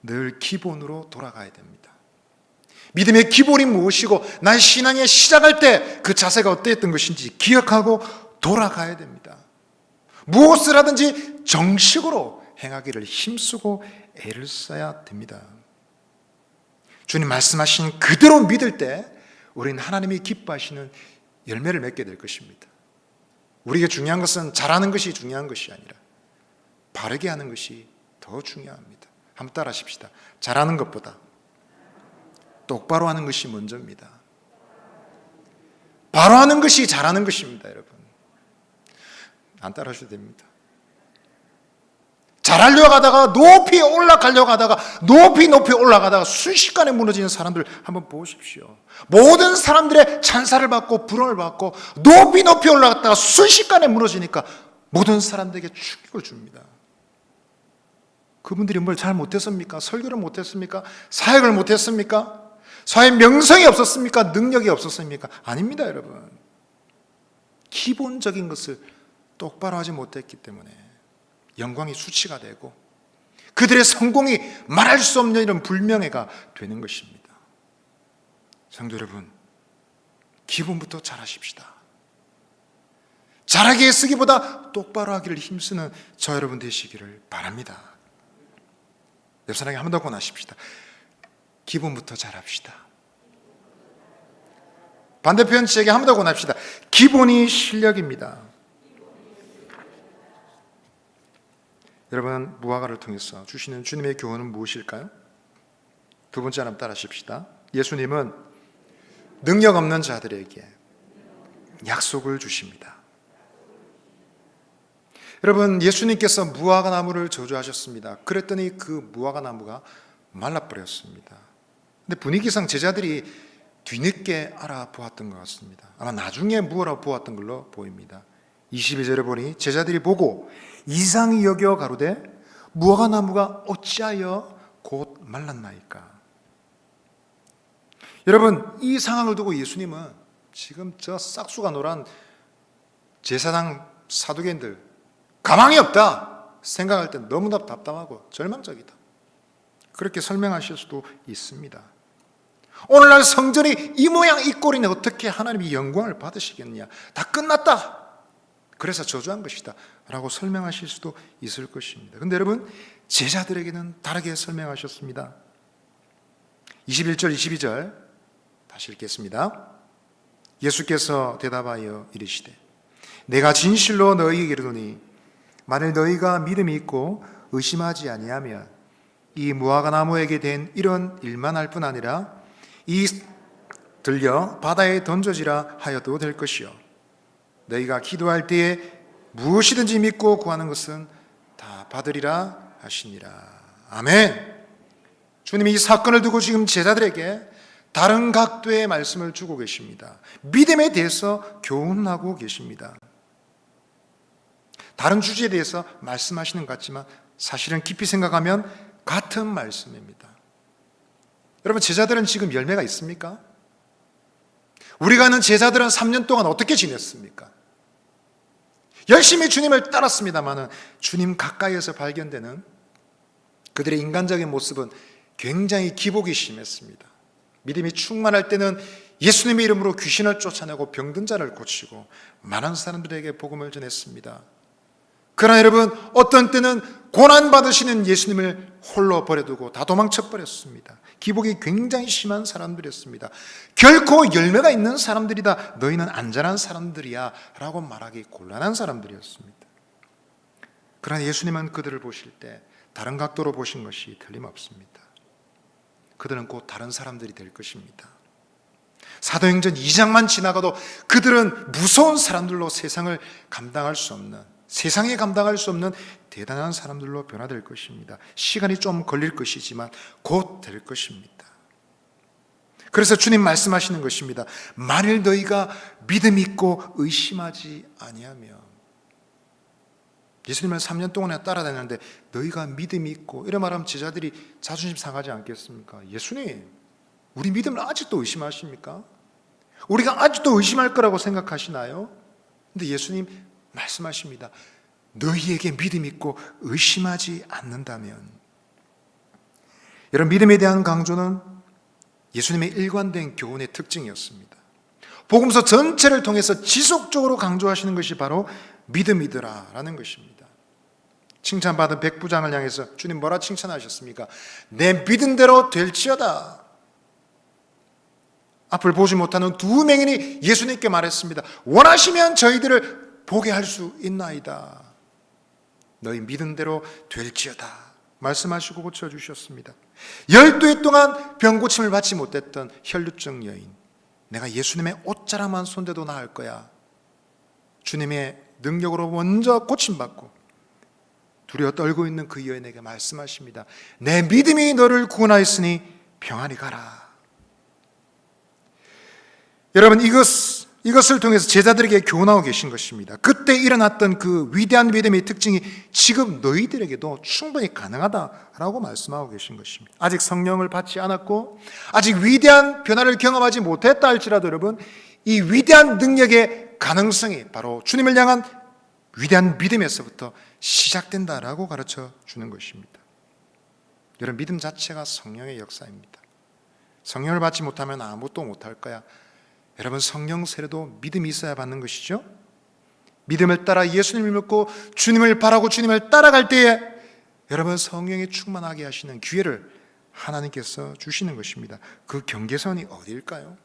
늘 기본으로 돌아가야 됩니다. 믿음의 기본이 무엇이고 나의 신앙에 시작할 때 그 자세가 어땠던 것인지 기억하고 돌아가야 됩니다. 무엇을 하든지 정식으로 행하기를 힘쓰고 애를 써야 됩니다. 주님 말씀하신 그대로 믿을 때 우리는 하나님이 기뻐하시는 열매를 맺게 될 것입니다. 우리에게 중요한 것은 잘하는 것이 중요한 것이 아니라 바르게 하는 것이 더 중요합니다. 한번 따라 하십시다. 잘하는 것보다 똑바로 하는 것이 먼저입니다. 바로 하는 것이 잘하는 것입니다. 여러분, 안 따라 하셔도 됩니다. 잘하려고 하다가 높이 올라가려고 하다가 높이 올라가다가 순식간에 무너지는 사람들 한번 보십시오. 모든 사람들의 찬사를 받고 부름을 받고 높이 올라갔다가 순식간에 무너지니까 모든 사람들에게 충격을 줍니다. 그분들이 뭘 잘 못했습니까? 설교를 못했습니까? 사역을 못했습니까? 사회 명성이 없었습니까? 능력이 없었습니까? 아닙니다, 여러분. 기본적인 것을 똑바로 하지 못했기 때문에 영광이 수치가 되고 그들의 성공이 말할 수 없는 이런 불명예가 되는 것입니다. 성도 여러분, 기본부터 잘하십시다. 잘하게 쓰기보다 똑바로 하기를 힘쓰는 저 여러분 되시기를 바랍니다. 옆 사람에게 한 번 더 권하십시다. 기본부터 잘합시다. 반대편 지에게 한 번 더 권합시다. 기본이 실력입니다. 여러분, 무화과를 통해서 주시는 주님의 교훈은 무엇일까요? 두 번째 하나 따라하십시다. 예수님은 능력 없는 자들에게 약속을 주십니다. 여러분, 예수님께서 무화과 나무를 저주하셨습니다. 그랬더니 그 무화과 나무가 말라버렸습니다. 근데 분위기상 제자들이 뒤늦게 알아보았던 것 같습니다. 아마 나중에 무어라보았던 걸로 보입니다. 22절에 보니 제자들이 보고 이상히 여겨 가로되 무화과 나무가 어찌하여 곧 말랐나이까. 여러분, 이 상황을 두고 예수님은 지금 저 싹수가 노란 제사장 사두개인들 가망이 없다 생각할 때 너무나 답답하고 절망적이다, 그렇게 설명하실 수도 있습니다. 오늘날 성전이 이 모양 이 꼴이네, 어떻게 하나님이 영광을 받으시겠냐, 다 끝났다, 그래서 저주한 것이다 라고 설명하실 수도 있을 것입니다. 그런데 여러분, 제자들에게는 다르게 설명하셨습니다. 21절 22절 다시 읽겠습니다. 예수께서 대답하여 이르시되 내가 진실로 너희에게 이르노니 만일 너희가 믿음이 있고 의심하지 아니하면 이 무화과 나무에게 된 이런 일만 할 뿐 아니라 이 들려 바다에 던져지라 하여도 될 것이요 너희가 기도할 때에 무엇이든지 믿고 구하는 것은 다 받으리라 하시니라. 아멘. 주님이 이 사건을 두고 지금 제자들에게 다른 각도의 말씀을 주고 계십니다. 믿음에 대해서 교훈하고 계십니다. 다른 주제에 대해서 말씀하시는 것 같지만 사실은 깊이 생각하면 같은 말씀입니다. 여러분, 제자들은 지금 열매가 있습니까? 우리가 아는 제자들은 3년 동안 어떻게 지냈습니까? 열심히 주님을 따랐습니다만 주님 가까이에서 발견되는 그들의 인간적인 모습은 굉장히 기복이 심했습니다. 믿음이 충만할 때는 예수님의 이름으로 귀신을 쫓아내고 병든 자를 고치고 많은 사람들에게 복음을 전했습니다. 그러나 여러분, 어떤 때는 고난받으시는 예수님을 홀로 버려두고 다 도망쳐버렸습니다. 기복이 굉장히 심한 사람들이었습니다. 결코 열매가 있는 사람들이다, 너희는 안전한 사람들이야 라고 말하기 곤란한 사람들이었습니다. 그러나 예수님은 그들을 보실 때 다른 각도로 보신 것이 틀림없습니다. 그들은 곧 다른 사람들이 될 것입니다. 사도행전 2장만 지나가도 그들은 무서운 사람들로 세상에 감당할 수 없는 대단한 사람들로 변화될 것입니다. 시간이 좀 걸릴 것이지만 곧 될 것입니다. 그래서 주님 말씀하시는 것입니다. 만일 너희가 믿음 있고 의심하지 아니하면, 예수님을 3년 동안에 따라다녔는데 너희가 믿음이 있고, 이런 말하면 제자들이 자존심 상하지 않겠습니까? 예수님, 우리 믿음을 아직도 의심하십니까? 우리가 아직도 의심할 거라고 생각하시나요? 근데 예수님 말씀하십니다. 너희에게 믿음 있고 의심하지 않는다면. 여러분, 믿음에 대한 강조는 예수님의 일관된 교훈의 특징이었습니다. 복음서 전체를 통해서 지속적으로 강조하시는 것이 바로 믿음이더라 라는 것입니다. 칭찬받은 백부장을 향해서 주님 뭐라 칭찬하셨습니까? 내 믿은 대로 될지어다. 앞을 보지 못하는 두 맹인이 예수님께 말했습니다. 원하시면 저희들을 보게 할 수 있나이다. 너희 믿은 대로 될지어다 말씀하시고 고쳐주셨습니다. 12해 동안 병고침을 받지 못했던 혈루증 여인, 내가 예수님의 옷자락만 손대도 나을 거야. 주님의 능력으로 먼저 고침받고 두려워 떨고 있는 그 여인에게 말씀하십니다. 내 믿음이 너를 구원하였으니 평안히 가라. 여러분, 이것을 통해서 제자들에게 교훈하고 계신 것입니다. 그때 일어났던 그 위대한 믿음의 특징이 지금 너희들에게도 충분히 가능하다라고 말씀하고 계신 것입니다. 아직 성령을 받지 않았고 아직 위대한 변화를 경험하지 못했다 할지라도 여러분, 이 위대한 능력의 가능성이 바로 주님을 향한 위대한 믿음에서부터 시작된다라고 가르쳐 주는 것입니다. 여러분, 믿음 자체가 성령의 역사입니다. 성령을 받지 못하면 아무것도 못할 거야. 여러분, 성령 세례도 믿음이 있어야 받는 것이죠. 믿음을 따라 예수님을 믿고 주님을 바라고 주님을 따라갈 때에 여러분, 성령에 충만하게 하시는 기회를 하나님께서 주시는 것입니다. 그 경계선이 어디일까요?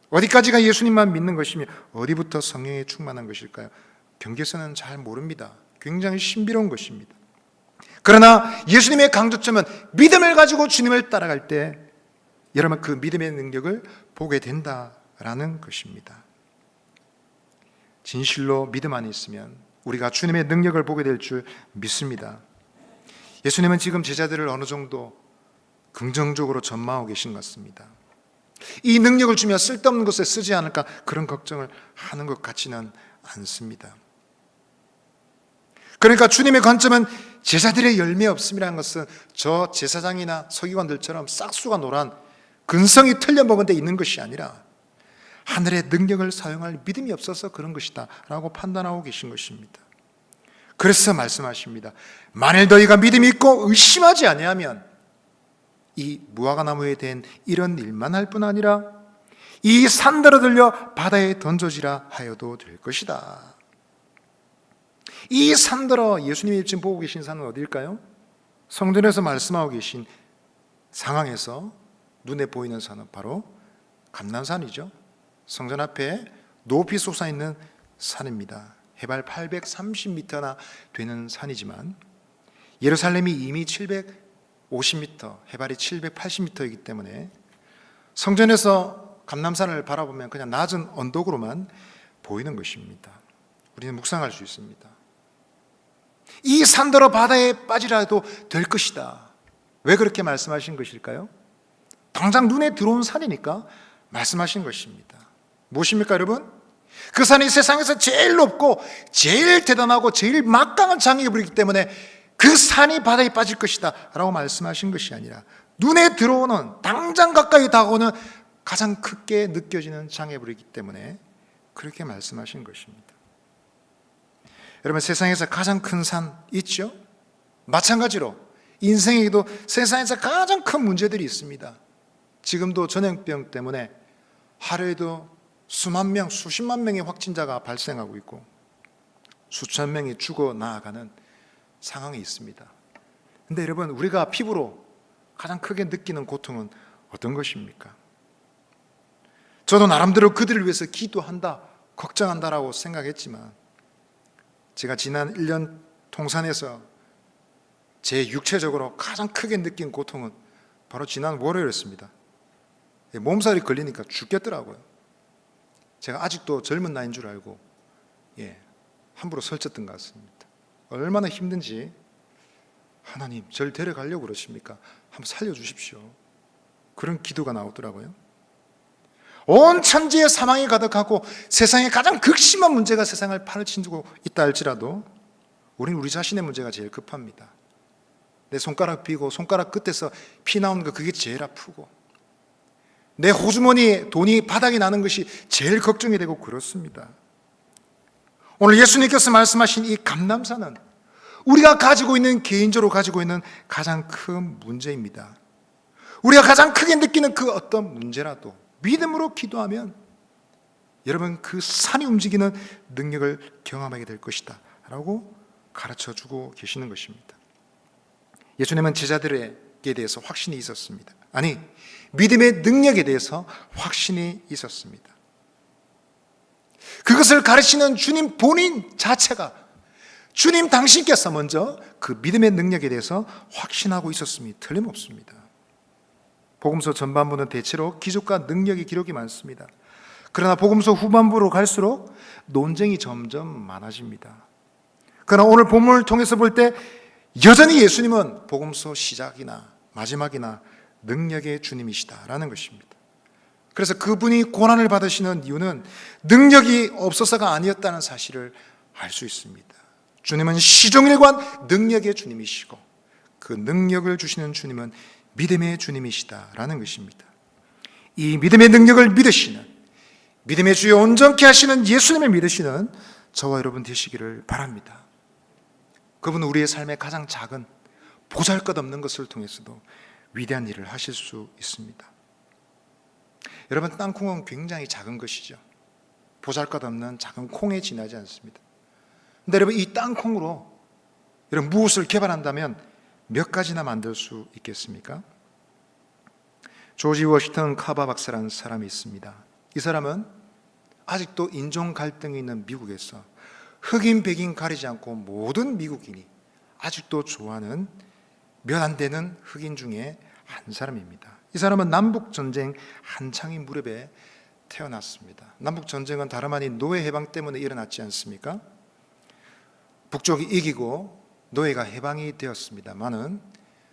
어디까지가 예수님만 믿는 것이며 어디부터 성령에 충만한 것일까요? 경계선은 잘 모릅니다. 굉장히 신비로운 것입니다. 그러나 예수님의 강조점은 믿음을 가지고 주님을 따라갈 때 여러분 그 믿음의 능력을 보게 된다라는 것입니다. 진실로 믿음 안에 있으면 우리가 주님의 능력을 보게 될 줄 믿습니다. 예수님은 지금 제자들을 어느 정도 긍정적으로 전망하고 계신 것 같습니다. 이 능력을 주며 쓸데없는 것에 쓰지 않을까 그런 걱정을 하는 것 같지는 않습니다. 그러니까 주님의 관점은 제자들의 열매 없음이라는 것은 저 제사장이나 서기관들처럼 싹수가 노란 근성이 틀려먹은 데 있는 것이 아니라 하늘의 능력을 사용할 믿음이 없어서 그런 것이다 라고 판단하고 계신 것입니다. 그래서 말씀하십니다. 만일 너희가 믿음이 있고 의심하지 아니하면 이 무화과나무에 댄 이런 일만 할 뿐 아니라 이 산들어 들려 바다에 던져지라 하여도 될 것이다. 이 산들어, 예수님이 지금 보고 계신 산은 어디일까요? 성전에서 말씀하고 계신 상황에서 눈에 보이는 산은 바로 감람산이죠. 성전 앞에 높이 솟아있는 산입니다. 해발 830m나 되는 산이지만 예루살렘이 이미 750m, 해발이 780m이기 때문에 성전에서 감람산을 바라보면 그냥 낮은 언덕으로만 보이는 것입니다. 우리는 묵상할 수 있습니다. 이 산더러 바다에 빠지라도 될 것이다. 왜 그렇게 말씀하신 것일까요? 당장 눈에 들어온 산이니까 말씀하신 것입니다. 무엇입니까 여러분? 그 산이 세상에서 제일 높고 제일 대단하고 제일 막강한 장애에 부리기 때문에 그 산이 바다에 빠질 것이다 라고 말씀하신 것이 아니라 눈에 들어오는, 당장 가까이 다가오는 가장 크게 느껴지는 장애에 부리기 때문에 그렇게 말씀하신 것입니다. 여러분, 세상에서 가장 큰 산 있죠? 마찬가지로 인생에도 세상에서 가장 큰 문제들이 있습니다. 지금도 전염병 때문에 하루에도 수만 명, 수십만 명의 확진자가 발생하고 있고 수천 명이 죽어 나아가는 상황이 있습니다. 근데 여러분, 우리가 피부로 가장 크게 느끼는 고통은 어떤 것입니까? 저도 나름대로 그들을 위해서 기도한다, 걱정한다라고 생각했지만 제가 지난 1년 통산에서 제 육체적으로 가장 크게 느낀 고통은 바로 지난 월요일이었습니다. 몸살이 걸리니까 죽겠더라고요. 제가 아직도 젊은 나이인 줄 알고 함부로 설쳤던 것 같습니다. 얼마나 힘든지, 하나님 저를 데려가려고 그러십니까? 한번 살려주십시오. 그런 기도가 나오더라고요. 온 천지에 사망이 가득하고 세상에 가장 극심한 문제가 세상을 파헤치고 있다 할지라도 우리는 우리 자신의 문제가 제일 급합니다. 내 손가락 비고 손가락 끝에서 피 나오는 거 그게 제일 아프고 내 호주머니에 돈이 바닥이 나는 것이 제일 걱정이 되고 그렇습니다. 오늘 예수님께서 말씀하신 이 감람산은 우리가 가지고 있는, 개인적으로 가지고 있는 가장 큰 문제입니다. 우리가 가장 크게 느끼는 그 어떤 문제라도 믿음으로 기도하면 여러분 그 산이 움직이는 능력을 경험하게 될 것이다 라고 가르쳐주고 계시는 것입니다. 예수님은 제자들에게 대해서 확신이 있었습니다. 아니, 믿음의 능력에 대해서 확신이 있었습니다. 그것을 가르치는 주님 본인 자체가, 주님 당신께서 먼저 그 믿음의 능력에 대해서 확신하고 있었음이 틀림없습니다. 복음서 전반부는 대체로 기적과 능력의 기록이 많습니다. 그러나 복음서 후반부로 갈수록 논쟁이 점점 많아집니다. 그러나 오늘 본문을 통해서 볼 때 여전히 예수님은 복음서 시작이나 마지막이나 능력의 주님이시다라는 것입니다. 그래서 그분이 고난을 받으시는 이유는 능력이 없어서가 아니었다는 사실을 알 수 있습니다. 주님은 시종일관 능력의 주님이시고 그 능력을 주시는 주님은 믿음의 주님이시다라는 것입니다. 이 믿음의 능력을 믿으시는, 믿음의 주여 온전케 하시는 예수님을 믿으시는 저와 여러분 되시기를 바랍니다. 그분은 우리의 삶의 가장 작은, 보잘것없는 것을 통해서도 위대한 일을 하실 수 있습니다. 여러분, 땅콩은 굉장히 작은 것이죠. 보잘것없는 작은 콩에 지나지 않습니다. 근데 여러분, 이 땅콩으로 여러분 무엇을 개발한다면 몇 가지나 만들 수 있겠습니까? 조지 워싱턴 카바 박사라는 사람이 있습니다. 이 사람은 아직도 인종 갈등이 있는 미국에서 흑인 백인 가리지 않고 모든 미국인이 아직도 좋아하는 몇 안 되는 흑인 중에 한 사람입니다. 이 사람은 남북전쟁 한창의 무렵에 태어났습니다. 남북전쟁은 다름 아닌 노예 해방 때문에 일어났지 않습니까? 북쪽이 이기고 노예가 해방이 되었습니다만은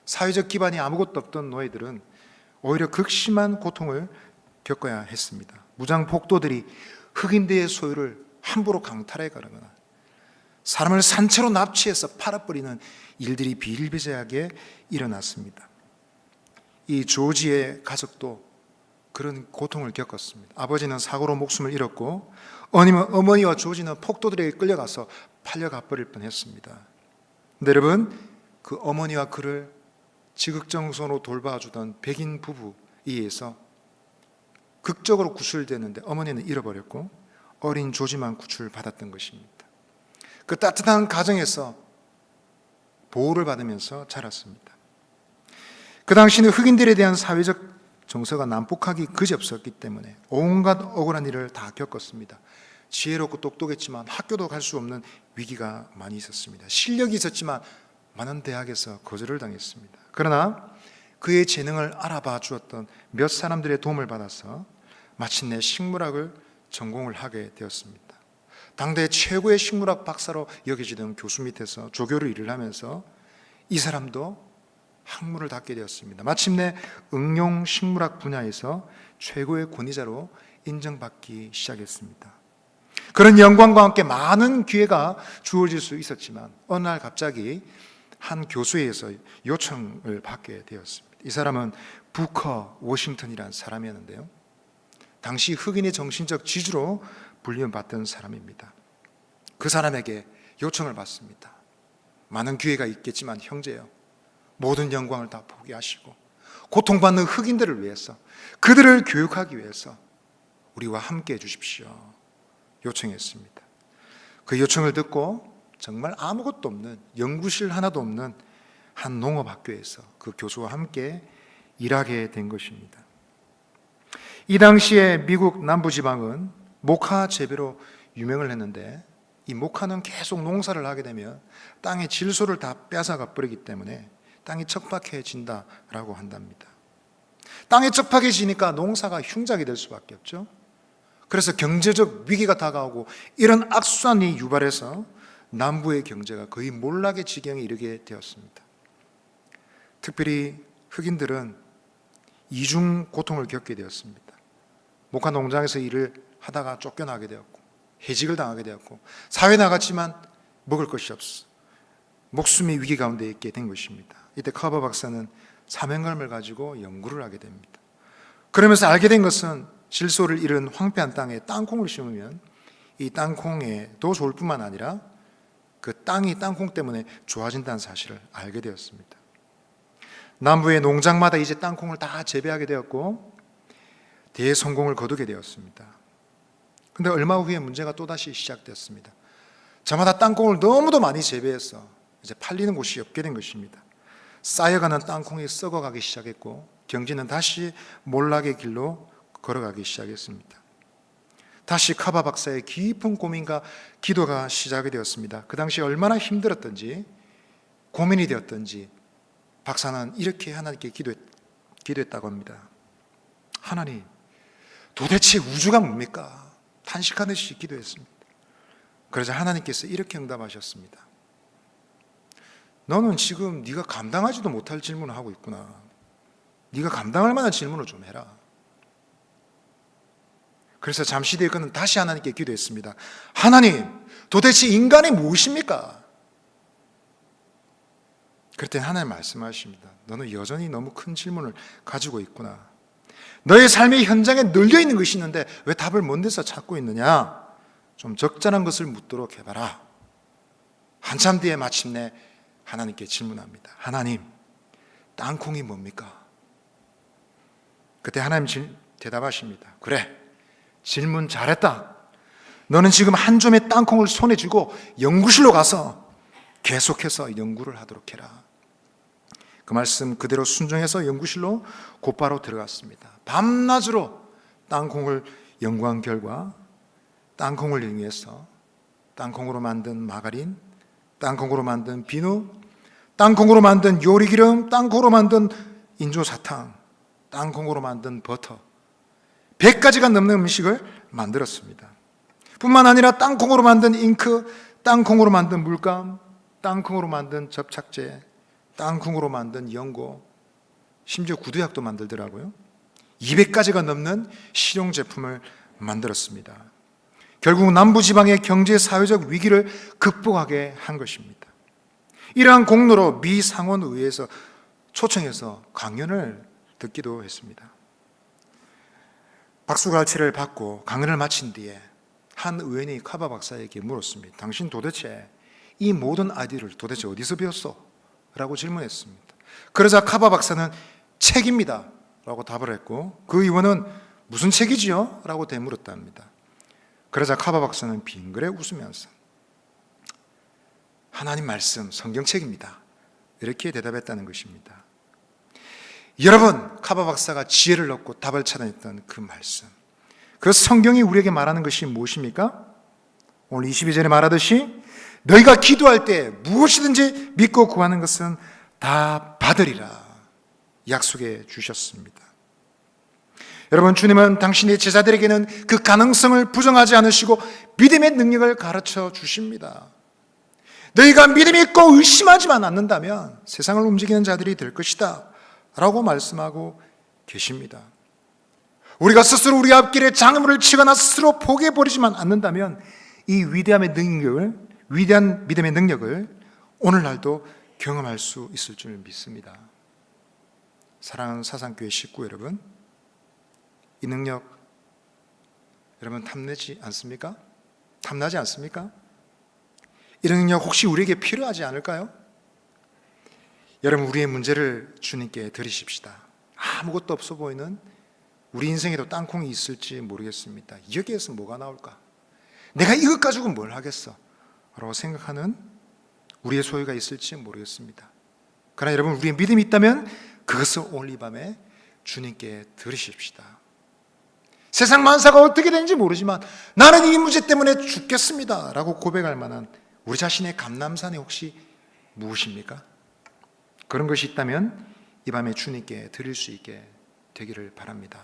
사회적 기반이 아무것도 없던 노예들은 오히려 극심한 고통을 겪어야 했습니다. 무장 폭도들이 흑인들의 소유를 함부로 강탈해 가거나 사람을 산채로 납치해서 팔아버리는 일들이 비일비재하게 일어났습니다. 이 조지의 가족도 그런 고통을 겪었습니다. 아버지는 사고로 목숨을 잃었고 어머니와 조지는 폭도들에게 끌려가서 팔려가 버릴 뻔했습니다. 근데 여러분, 그 어머니와 그를 지극정성으로 돌봐주던 백인 부부에 의해서 극적으로 구출되는데 어머니는 잃어버렸고 어린 조지만 구출받았던 것입니다. 그 따뜻한 가정에서 보호를 받으면서 자랐습니다. 그 당시는 흑인들에 대한 사회적 정서가 난폭하기 그지없었기 때문에 온갖 억울한 일을 다 겪었습니다. 지혜롭고 똑똑했지만 학교도 갈 수 없는 위기가 많이 있었습니다. 실력이 있었지만 많은 대학에서 거절을 당했습니다. 그러나 그의 재능을 알아봐 주었던 몇 사람들의 도움을 받아서 마침내 식물학을 전공을 하게 되었습니다. 당대 최고의 식물학 박사로 여겨지던 교수 밑에서 조교를 일을 하면서 이 사람도 학문을 닦게 되었습니다. 마침내 응용 식물학 분야에서 최고의 권위자로 인정받기 시작했습니다. 그런 영광과 함께 많은 기회가 주어질 수 있었지만 어느 날 갑자기 한 교수에서 요청을 받게 되었습니다. 이 사람은 부커 워싱턴이라는 사람이었는데요, 당시 흑인의 정신적 지주로 불림받던 사람입니다. 그 사람에게 요청을 받습니다. 많은 기회가 있겠지만 형제요, 모든 영광을 다 포기하시고 고통받는 흑인들을 위해서, 그들을 교육하기 위해서 우리와 함께 해주십시오 요청했습니다. 그 요청을 듣고 정말 아무것도 없는, 연구실 하나도 없는 한 농업학교에서 그 교수와 함께 일하게 된 것입니다. 이 당시에 미국 남부지방은 모카 재배로 유명을 했는데 이 모카는 계속 농사를 하게 되면 땅의 질소를 다 뺏어가 버리기 때문에 땅이 척박해진다라고 한답니다. 땅이 척박해지니까 농사가 흉작이 될 수밖에 없죠. 그래서 경제적 위기가 다가오고 이런 악순환이 유발해서 남부의 경제가 거의 몰락의 지경에 이르게 되었습니다. 특별히 흑인들은 이중 고통을 겪게 되었습니다. 모카 농장에서 일을 하다가 쫓겨나게 되었고 해직을 당하게 되었고 사회에 나갔지만 먹을 것이 없어 목숨의 위기 가운데 있게 된 것입니다. 이때 카바 박사는 사명감을 가지고 연구를 하게 됩니다. 그러면서 알게 된 것은 질소를 잃은 황폐한 땅에 땅콩을 심으면 이 땅콩에도 좋을 뿐만 아니라 그 땅이 땅콩 때문에 좋아진다는 사실을 알게 되었습니다. 남부의 농장마다 이제 땅콩을 다 재배하게 되었고 대성공을 거두게 되었습니다. 그런데 얼마 후에 문제가 또다시 시작됐습니다. 저마다 땅콩을 너무도 많이 재배해서 이제 팔리는 곳이 없게 된 것입니다. 쌓여가는 땅콩이 썩어가기 시작했고 경제는 다시 몰락의 길로 걸어가기 시작했습니다. 다시 카바 박사의 깊은 고민과 기도가 시작이 되었습니다. 그 당시 얼마나 힘들었던지 고민이 되었던지 박사는 이렇게 하나님께 기도했다고 합니다. 하나님, 도대체 우주가 뭡니까? 탄식하듯이 기도했습니다. 그러자 하나님께서 이렇게 응답하셨습니다. 너는 지금 네가 감당하지도 못할 질문을 하고 있구나. 네가 감당할 만한 질문을 좀 해라. 그래서 잠시 뒤에 그는 다시 하나님께 기도했습니다. 하나님, 도대체 인간이 무엇입니까? 그랬더니 하나님 말씀하십니다. 너는 여전히 너무 큰 질문을 가지고 있구나. 너의 삶의 현장에 널려있는 것이 있는데 왜 답을 먼 데서 찾고 있느냐? 좀 적절한 것을 묻도록 해봐라. 한참 뒤에 마침내 하나님께 질문합니다. 하나님, 땅콩이 뭡니까? 그때 하나님 대답하십니다. 그래, 질문 잘했다. 너는 지금 한 점의 땅콩을 손에 쥐고 연구실로 가서 계속해서 연구를 하도록 해라. 그 말씀 그대로 순종해서 연구실로 곧바로 들어갔습니다. 밤낮으로 땅콩을 연구한 결과 땅콩을 이용해서 땅콩으로 만든 마가린, 땅콩으로 만든 비누, 땅콩으로 만든 요리기름, 땅콩으로 만든 인조사탕, 땅콩으로 만든 버터 100가지가 넘는 음식을 만들었습니다. 뿐만 아니라 땅콩으로 만든 잉크, 땅콩으로 만든 물감, 땅콩으로 만든 접착제, 땅콩으로 만든 연고, 심지어 구두약도 만들더라고요. 200가지가 넘는 실용제품을 만들었습니다. 결국 남부지방의 경제 사회적 위기를 극복하게 한 것입니다. 이러한 공로로 미 상원의회에서 초청해서 강연을 듣기도 했습니다. 박수갈채를 받고 강연을 마친 뒤에 한 의원이 카바 박사에게 물었습니다. 당신 도대체 이 모든 아이디어를 도대체 어디서 배웠어? 라고 질문했습니다. 그러자 카바 박사는 책입니다 라고 답을 했고 그 의원은 무슨 책이지요? 라고 되물었답니다. 그러자 카바 박사는 빙그레 웃으면서 하나님 말씀 성경책입니다 이렇게 대답했다는 것입니다. 여러분, 카바 박사가 지혜를 얻고 답을 찾아냈던 그 말씀, 그 성경이 우리에게 말하는 것이 무엇입니까? 오늘 22절에 말하듯이 너희가 기도할 때 무엇이든지 믿고 구하는 것은 다 받으리라 약속해 주셨습니다. 여러분, 주님은 당신의 제자들에게는 그 가능성을 부정하지 않으시고 믿음의 능력을 가르쳐 주십니다. 너희가 믿음이 있고 의심하지만 않는다면 세상을 움직이는 자들이 될 것이다 라고 말씀하고 계십니다. 우리가 스스로 우리 앞길에 장애물을 치거나 스스로 포기해버리지만 않는다면 이 위대한 믿음의 능력을 오늘날도 경험할 수 있을 줄 믿습니다. 사랑하는 사상교회 식구 여러분, 이 능력 여러분 탐나지 않습니까? 탐나지 않습니까? 이런 능력 혹시 우리에게 필요하지 않을까요? 여러분, 우리의 문제를 주님께 드리십시다. 아무것도 없어 보이는 우리 인생에도 땅콩이 있을지 모르겠습니다. 여기에서 뭐가 나올까? 내가 이것 가지고 뭘 하겠어? 라고 생각하는 우리의 소유가 있을지 모르겠습니다. 그러나 여러분, 우리의 믿음이 있다면 그것을 오늘 이 밤에 주님께 드리십시다. 세상 만사가 어떻게 되는지 모르지만 나는 이 문제 때문에 죽겠습니다 라고 고백할 만한 우리 자신의 감람산이 혹시 무엇입니까? 그런 것이 있다면 이 밤에 주님께 드릴 수 있게 되기를 바랍니다.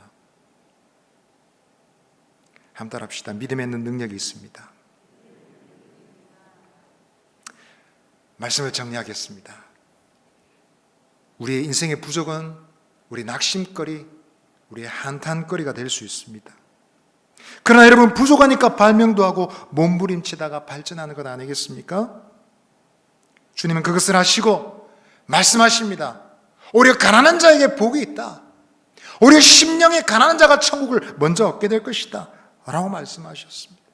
한번 따라합시다. 믿음에 있는 능력이 있습니다. 말씀을 정리하겠습니다. 우리의 인생의 부족은 우리 낙심거리, 우리의 한탄거리가 될 수 있습니다. 그러나 여러분, 부족하니까 발명도 하고 몸부림치다가 발전하는 것 아니겠습니까? 주님은 그것을 하시고 말씀하십니다. 오히려 가난한 자에게 복이 있다. 오히려 심령의 가난한 자가 천국을 먼저 얻게 될 것이다 라고 말씀하셨습니다.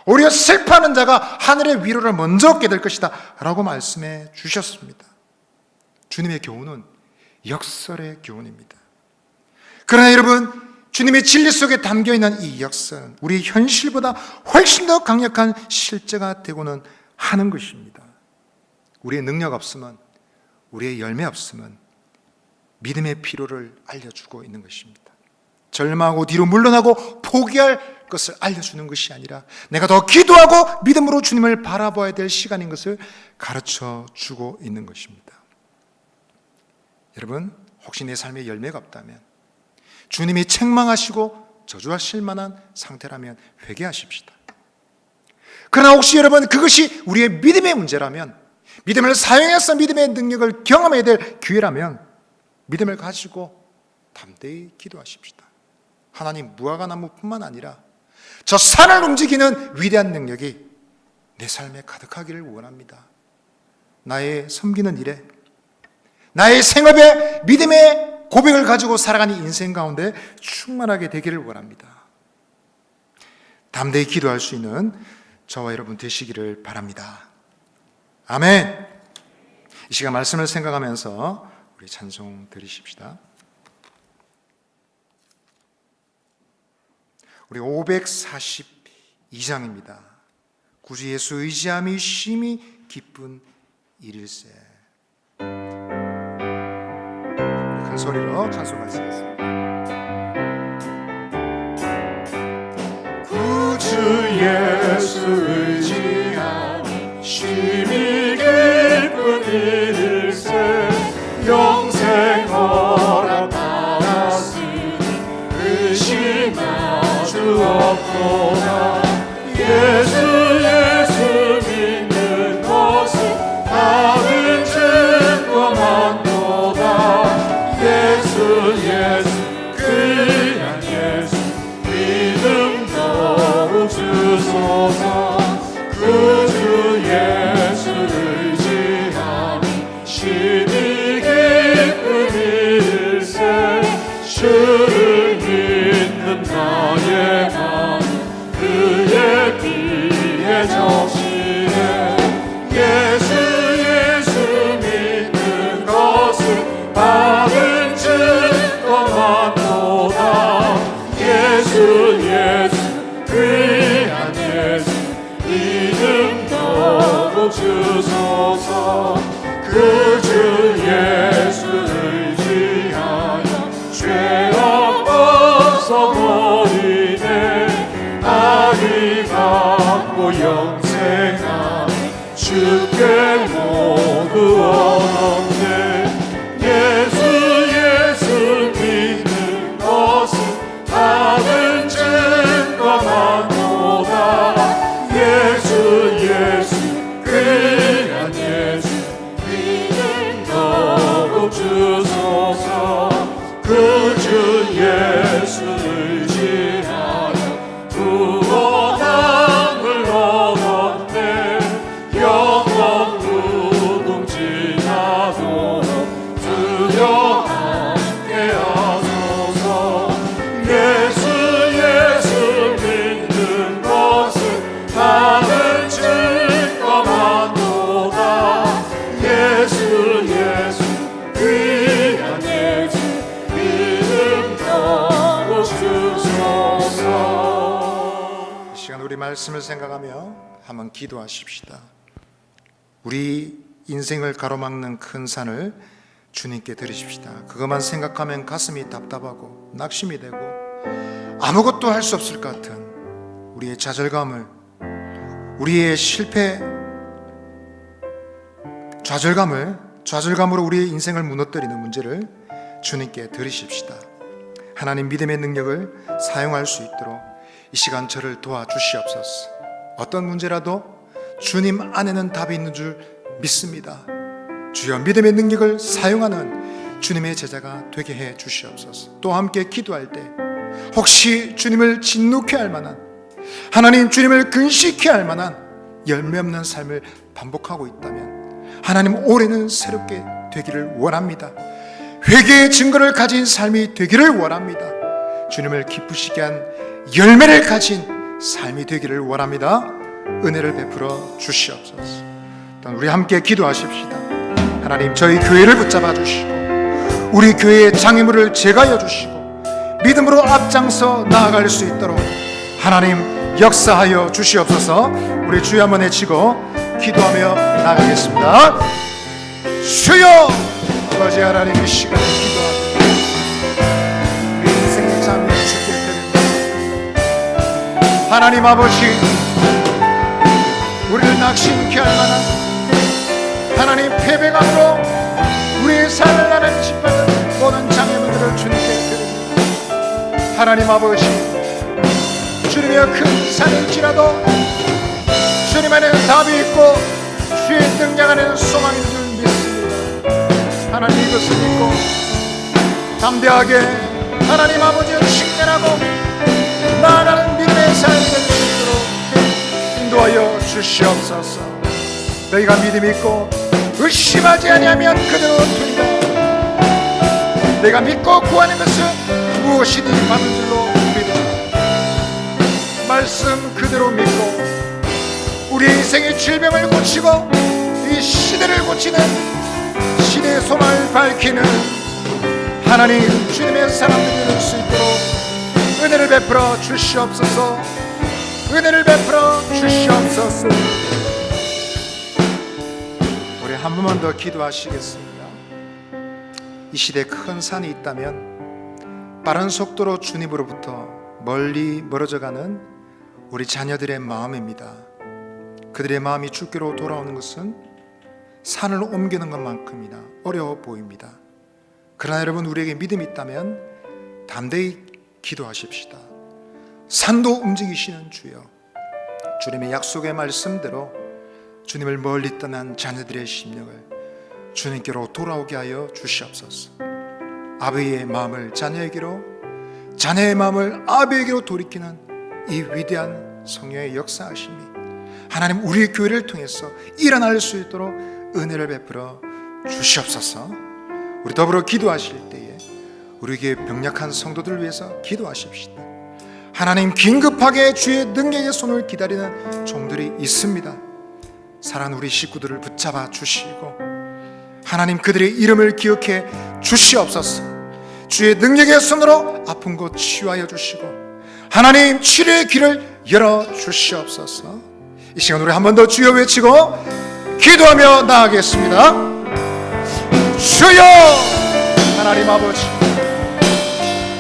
오히려 슬퍼하는 자가 하늘의 위로를 먼저 얻게 될 것이다 라고 말씀해 주셨습니다. 주님의 교훈은 역설의 교훈입니다. 그러나 여러분, 주님의 진리 속에 담겨있는 이 역설은 우리 현실보다 훨씬 더 강력한 실제가 되고는 하는 것입니다. 우리의 능력 없으면, 우리의 열매 없으면 믿음의 필요를 알려주고 있는 것입니다. 절망하고 뒤로 물러나고 포기할 것을 알려주는 것이 아니라 내가 더 기도하고 믿음으로 주님을 바라봐야 될 시간인 것을 가르쳐 주고 있는 것입니다. 여러분, 혹시 내 삶에 열매가 없다면, 주님이 책망하시고 저주하실 만한 상태라면 회개하십시다. 그러나 혹시 여러분 그것이 우리의 믿음의 문제라면, 믿음을 사용해서 믿음의 능력을 경험해야 될 기회라면 믿음을 가지고 담대히 기도하십시다. 하나님, 무화과나무뿐만 아니라 저 산을 움직이는 위대한 능력이 내 삶에 가득하기를 원합니다. 나의 섬기는 일에, 나의 생업에 믿음의 고백을 가지고 살아가는 인생 가운데 충만하게 되기를 원합니다. 담대히 기도할 수 있는 저와 여러분 되시기를 바랍니다. 아멘. 이 시간 말씀을 생각하면서 우리 찬송 드리십시다. 우리 542장입니다. 구주 예수 의지함이 심히 기쁜 일일세. 소리로 찬송하시겠습니다. 구주 예수 의지하니 쉼이 깊은 일세 영생 허락받았으니 의심할 수 없도다. 예수 믿는 것은 다른 죄와 만도다. 예수 귀한 예수 믿음 더욱 주소서. 구주 예수를 의지하니 쉼이 깊은 일세 주를 믿는 나의 마음 그의 피에 적시네. 예수 믿는 것은 받은 증거 만도다. 예수 귀한 예수 믿음 더욱 주소서. 구주 예수를 의지하여 죄악 벗어버리네. 아리 갖고 영생하니 주께 모두 얻었네. 예수 믿는 것은 받은 증거 만도다. 예수 귀한 예수 믿음 더욱 주소서. 구주 예수를 의지하여 구원함을 얻었네. 영원 무궁지나도록 주여 함께 하소서. 예수 믿는 것은 받은 증거 만도다. 예수 귀한 예수 믿음 더욱 주소서. 이 시간 우리 말씀을 생각하며 한번 기도하십시다. 우리 인생을 가로막는 큰 산을 주님께 드리십시다. 그것만 생각하면 가슴이 답답하고 낙심이 되고 아무것도 할 수 없을 것 같은 우리의 좌절감을, 우리의 실패, 좌절감으로 우리의 인생을 무너뜨리는 문제를 주님께 드리십시다. 하나님 믿음의 능력을 사용할 수 있도록 이 시간 저를 도와주시옵소서. 어떤 문제라도 주님 안에는 답이 있는 줄 믿습니다. 주여 믿음의 능력을 사용하는 주님의 제자가 되게 해 주시옵소서. 또 함께 기도할 때 혹시 주님을 진노케 할 만한, 하나님 주님을 근시케 할 만한 열매 없는 삶을 반복하고 있다면 하나님 올해는 새롭게 되기를 원합니다. 회개의 증거를 가진 삶이 되기를 원합니다. 주님을 기쁘시게 한 열매를 가진 삶이 되기를 원합니다. 은혜를 베풀어 주시옵소서. 우리 함께 기도하십시다. 하나님 저희 교회를 붙잡아 주시고 우리 교회의 장애물을 제거하여 주시고 믿음으로 앞장서 나아갈 수 있도록 하나님 역사하여 주시옵소서. 우리 주여 한번 외치고 기도하며 나가겠습니다. 주여! 아버지 하나님 이 시간에 기도합니다. 우리 인생의 장애를 주께 드립니다. 하나님 아버지, 우리를 낙심케 할 만한 하나님 패배감으로 우리의 삶을 나는 짓밟는 모든 장애물들을 주님께 드립니다. 하나님 아버지, 주님의 큰 산일지라도 주님 안에 답이 있고 주의 능력 안에 소망이 있는 줄 믿습니다. 하나님 이것을 믿고 담대하게 하나님 아버지를 신뢰하고 나아가는 믿음의 삶이 될 수 있도록 인도하여 주시옵소서. 너희가 믿음이 있고 의심하지 아니하면 그대로 되리라. 내가 믿고 구하는 것은 무엇이니 받을 줄로 믿어. 말씀 그대로 믿고 우리의 인생의 질병을 고치고 이 시대를 고치는 신의 소망을 밝히는 하나님 주님의 사람들이 될 수 있도록 은혜를 베풀어 주시옵소서. 은혜를 베풀어 주시옵소서. 우리 한 번만 더 기도하시겠습니다. 이 시대에 큰 산이 있다면 빠른 속도로 주님으로부터 멀리 멀어져가는 우리 자녀들의 마음입니다. 그들의 마음이 주께로 돌아오는 것은 산을 옮기는 것만큼이나 어려워 보입니다. 그러나 여러분, 우리에게 믿음이 있다면 담대히 기도하십시다. 산도 움직이시는 주여, 주님의 약속의 말씀대로 주님을 멀리 떠난 자녀들의 심령을 주님께로 돌아오게 하여 주시옵소서. 아버지의 마음을 자녀에게로, 자녀의 마음을 아버지에게로 돌이키는 이 위대한 성령의 역사하심이 하나님 우리 교회를 통해서 일어날 수 있도록 은혜를 베풀어 주시옵소서. 우리 더불어 기도하실 때에 우리에게 병약한 성도들을 위해서 기도하십시다. 하나님, 긴급하게 주의 능력의 손을 기다리는 종들이 있습니다. 사랑하는 우리 식구들을 붙잡아 주시고 하나님, 그들의 이름을 기억해 주시옵소서. 주의 능력의 손으로 아픈 곳 치유하여 주시고 하나님, 치료의 길을 열어 주시옵소서. 이 시간 우리 한 번 더 주여 외치고 기도하며 나아가겠습니다. 주여, 하나님 아버지, 이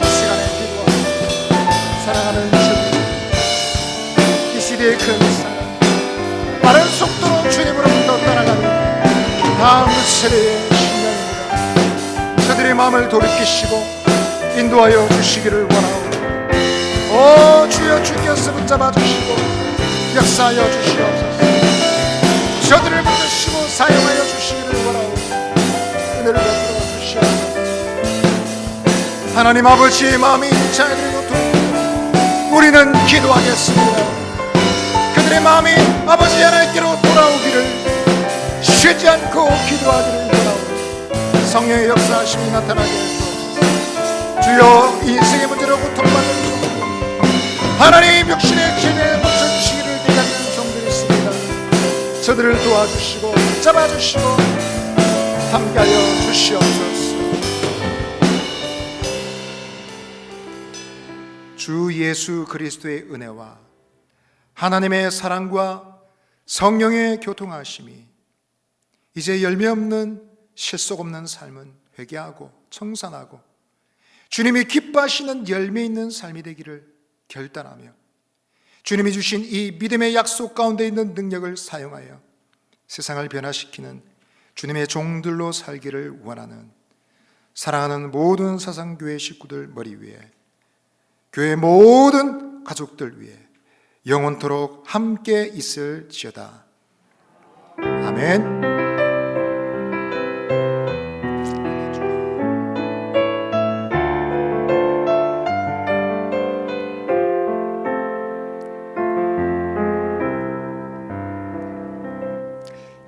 시간에 기도하며 사랑하는 주님, 이 시대의 큰 사랑, 빠른 속도로 주님으로부터 떠나가는 다음 세대의 심령입니다. 저들의 마음을 돌이키시고 인도하여 주시기를 원하오니 오 주여, 주께서 붙잡아 주시고 역사하여 주시옵소서. 저들을 붙드시고 사용하여 주시기를 원하오니 은혜를 베풀어 주시옵소서. 하나님 아버지의 마음이 자녀들에게 돌이키고 우리는 기도하겠습니다. 그들의 마음이 아버지 하나님께로 돌아오기를 쉬지 않고 기도하기를 원하오니 성령의 역사하심이 나타나게 해주옵소서. 주여, 인생의 문제로 고통받는 종들, 하나님 육신의 죄에 묻혀주시기를 기다리는 종들이 있습니다. 저들을 도와주시고 잡아주시고 함께하여 주시옵소서. 주 예수 그리스도의 은혜와 하나님의 사랑과 성령의 교통하심이 이제 열매 없는 실속 없는 삶은 회개하고 청산하고 주님이 기뻐하시는 열매 있는 삶이 되기를 결단하며 주님이 주신 이 믿음의 약속 가운데 있는 능력을 사용하여 세상을 변화시키는 주님의 종들로 살기를 원하는 사랑하는 모든 사상교회 식구들 머리 위에, 교회 모든 가족들 위에 영원토록 함께 있을지어다. 아멘.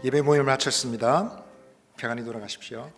예배 모임을 마쳤습니다. 평안히 돌아가십시오.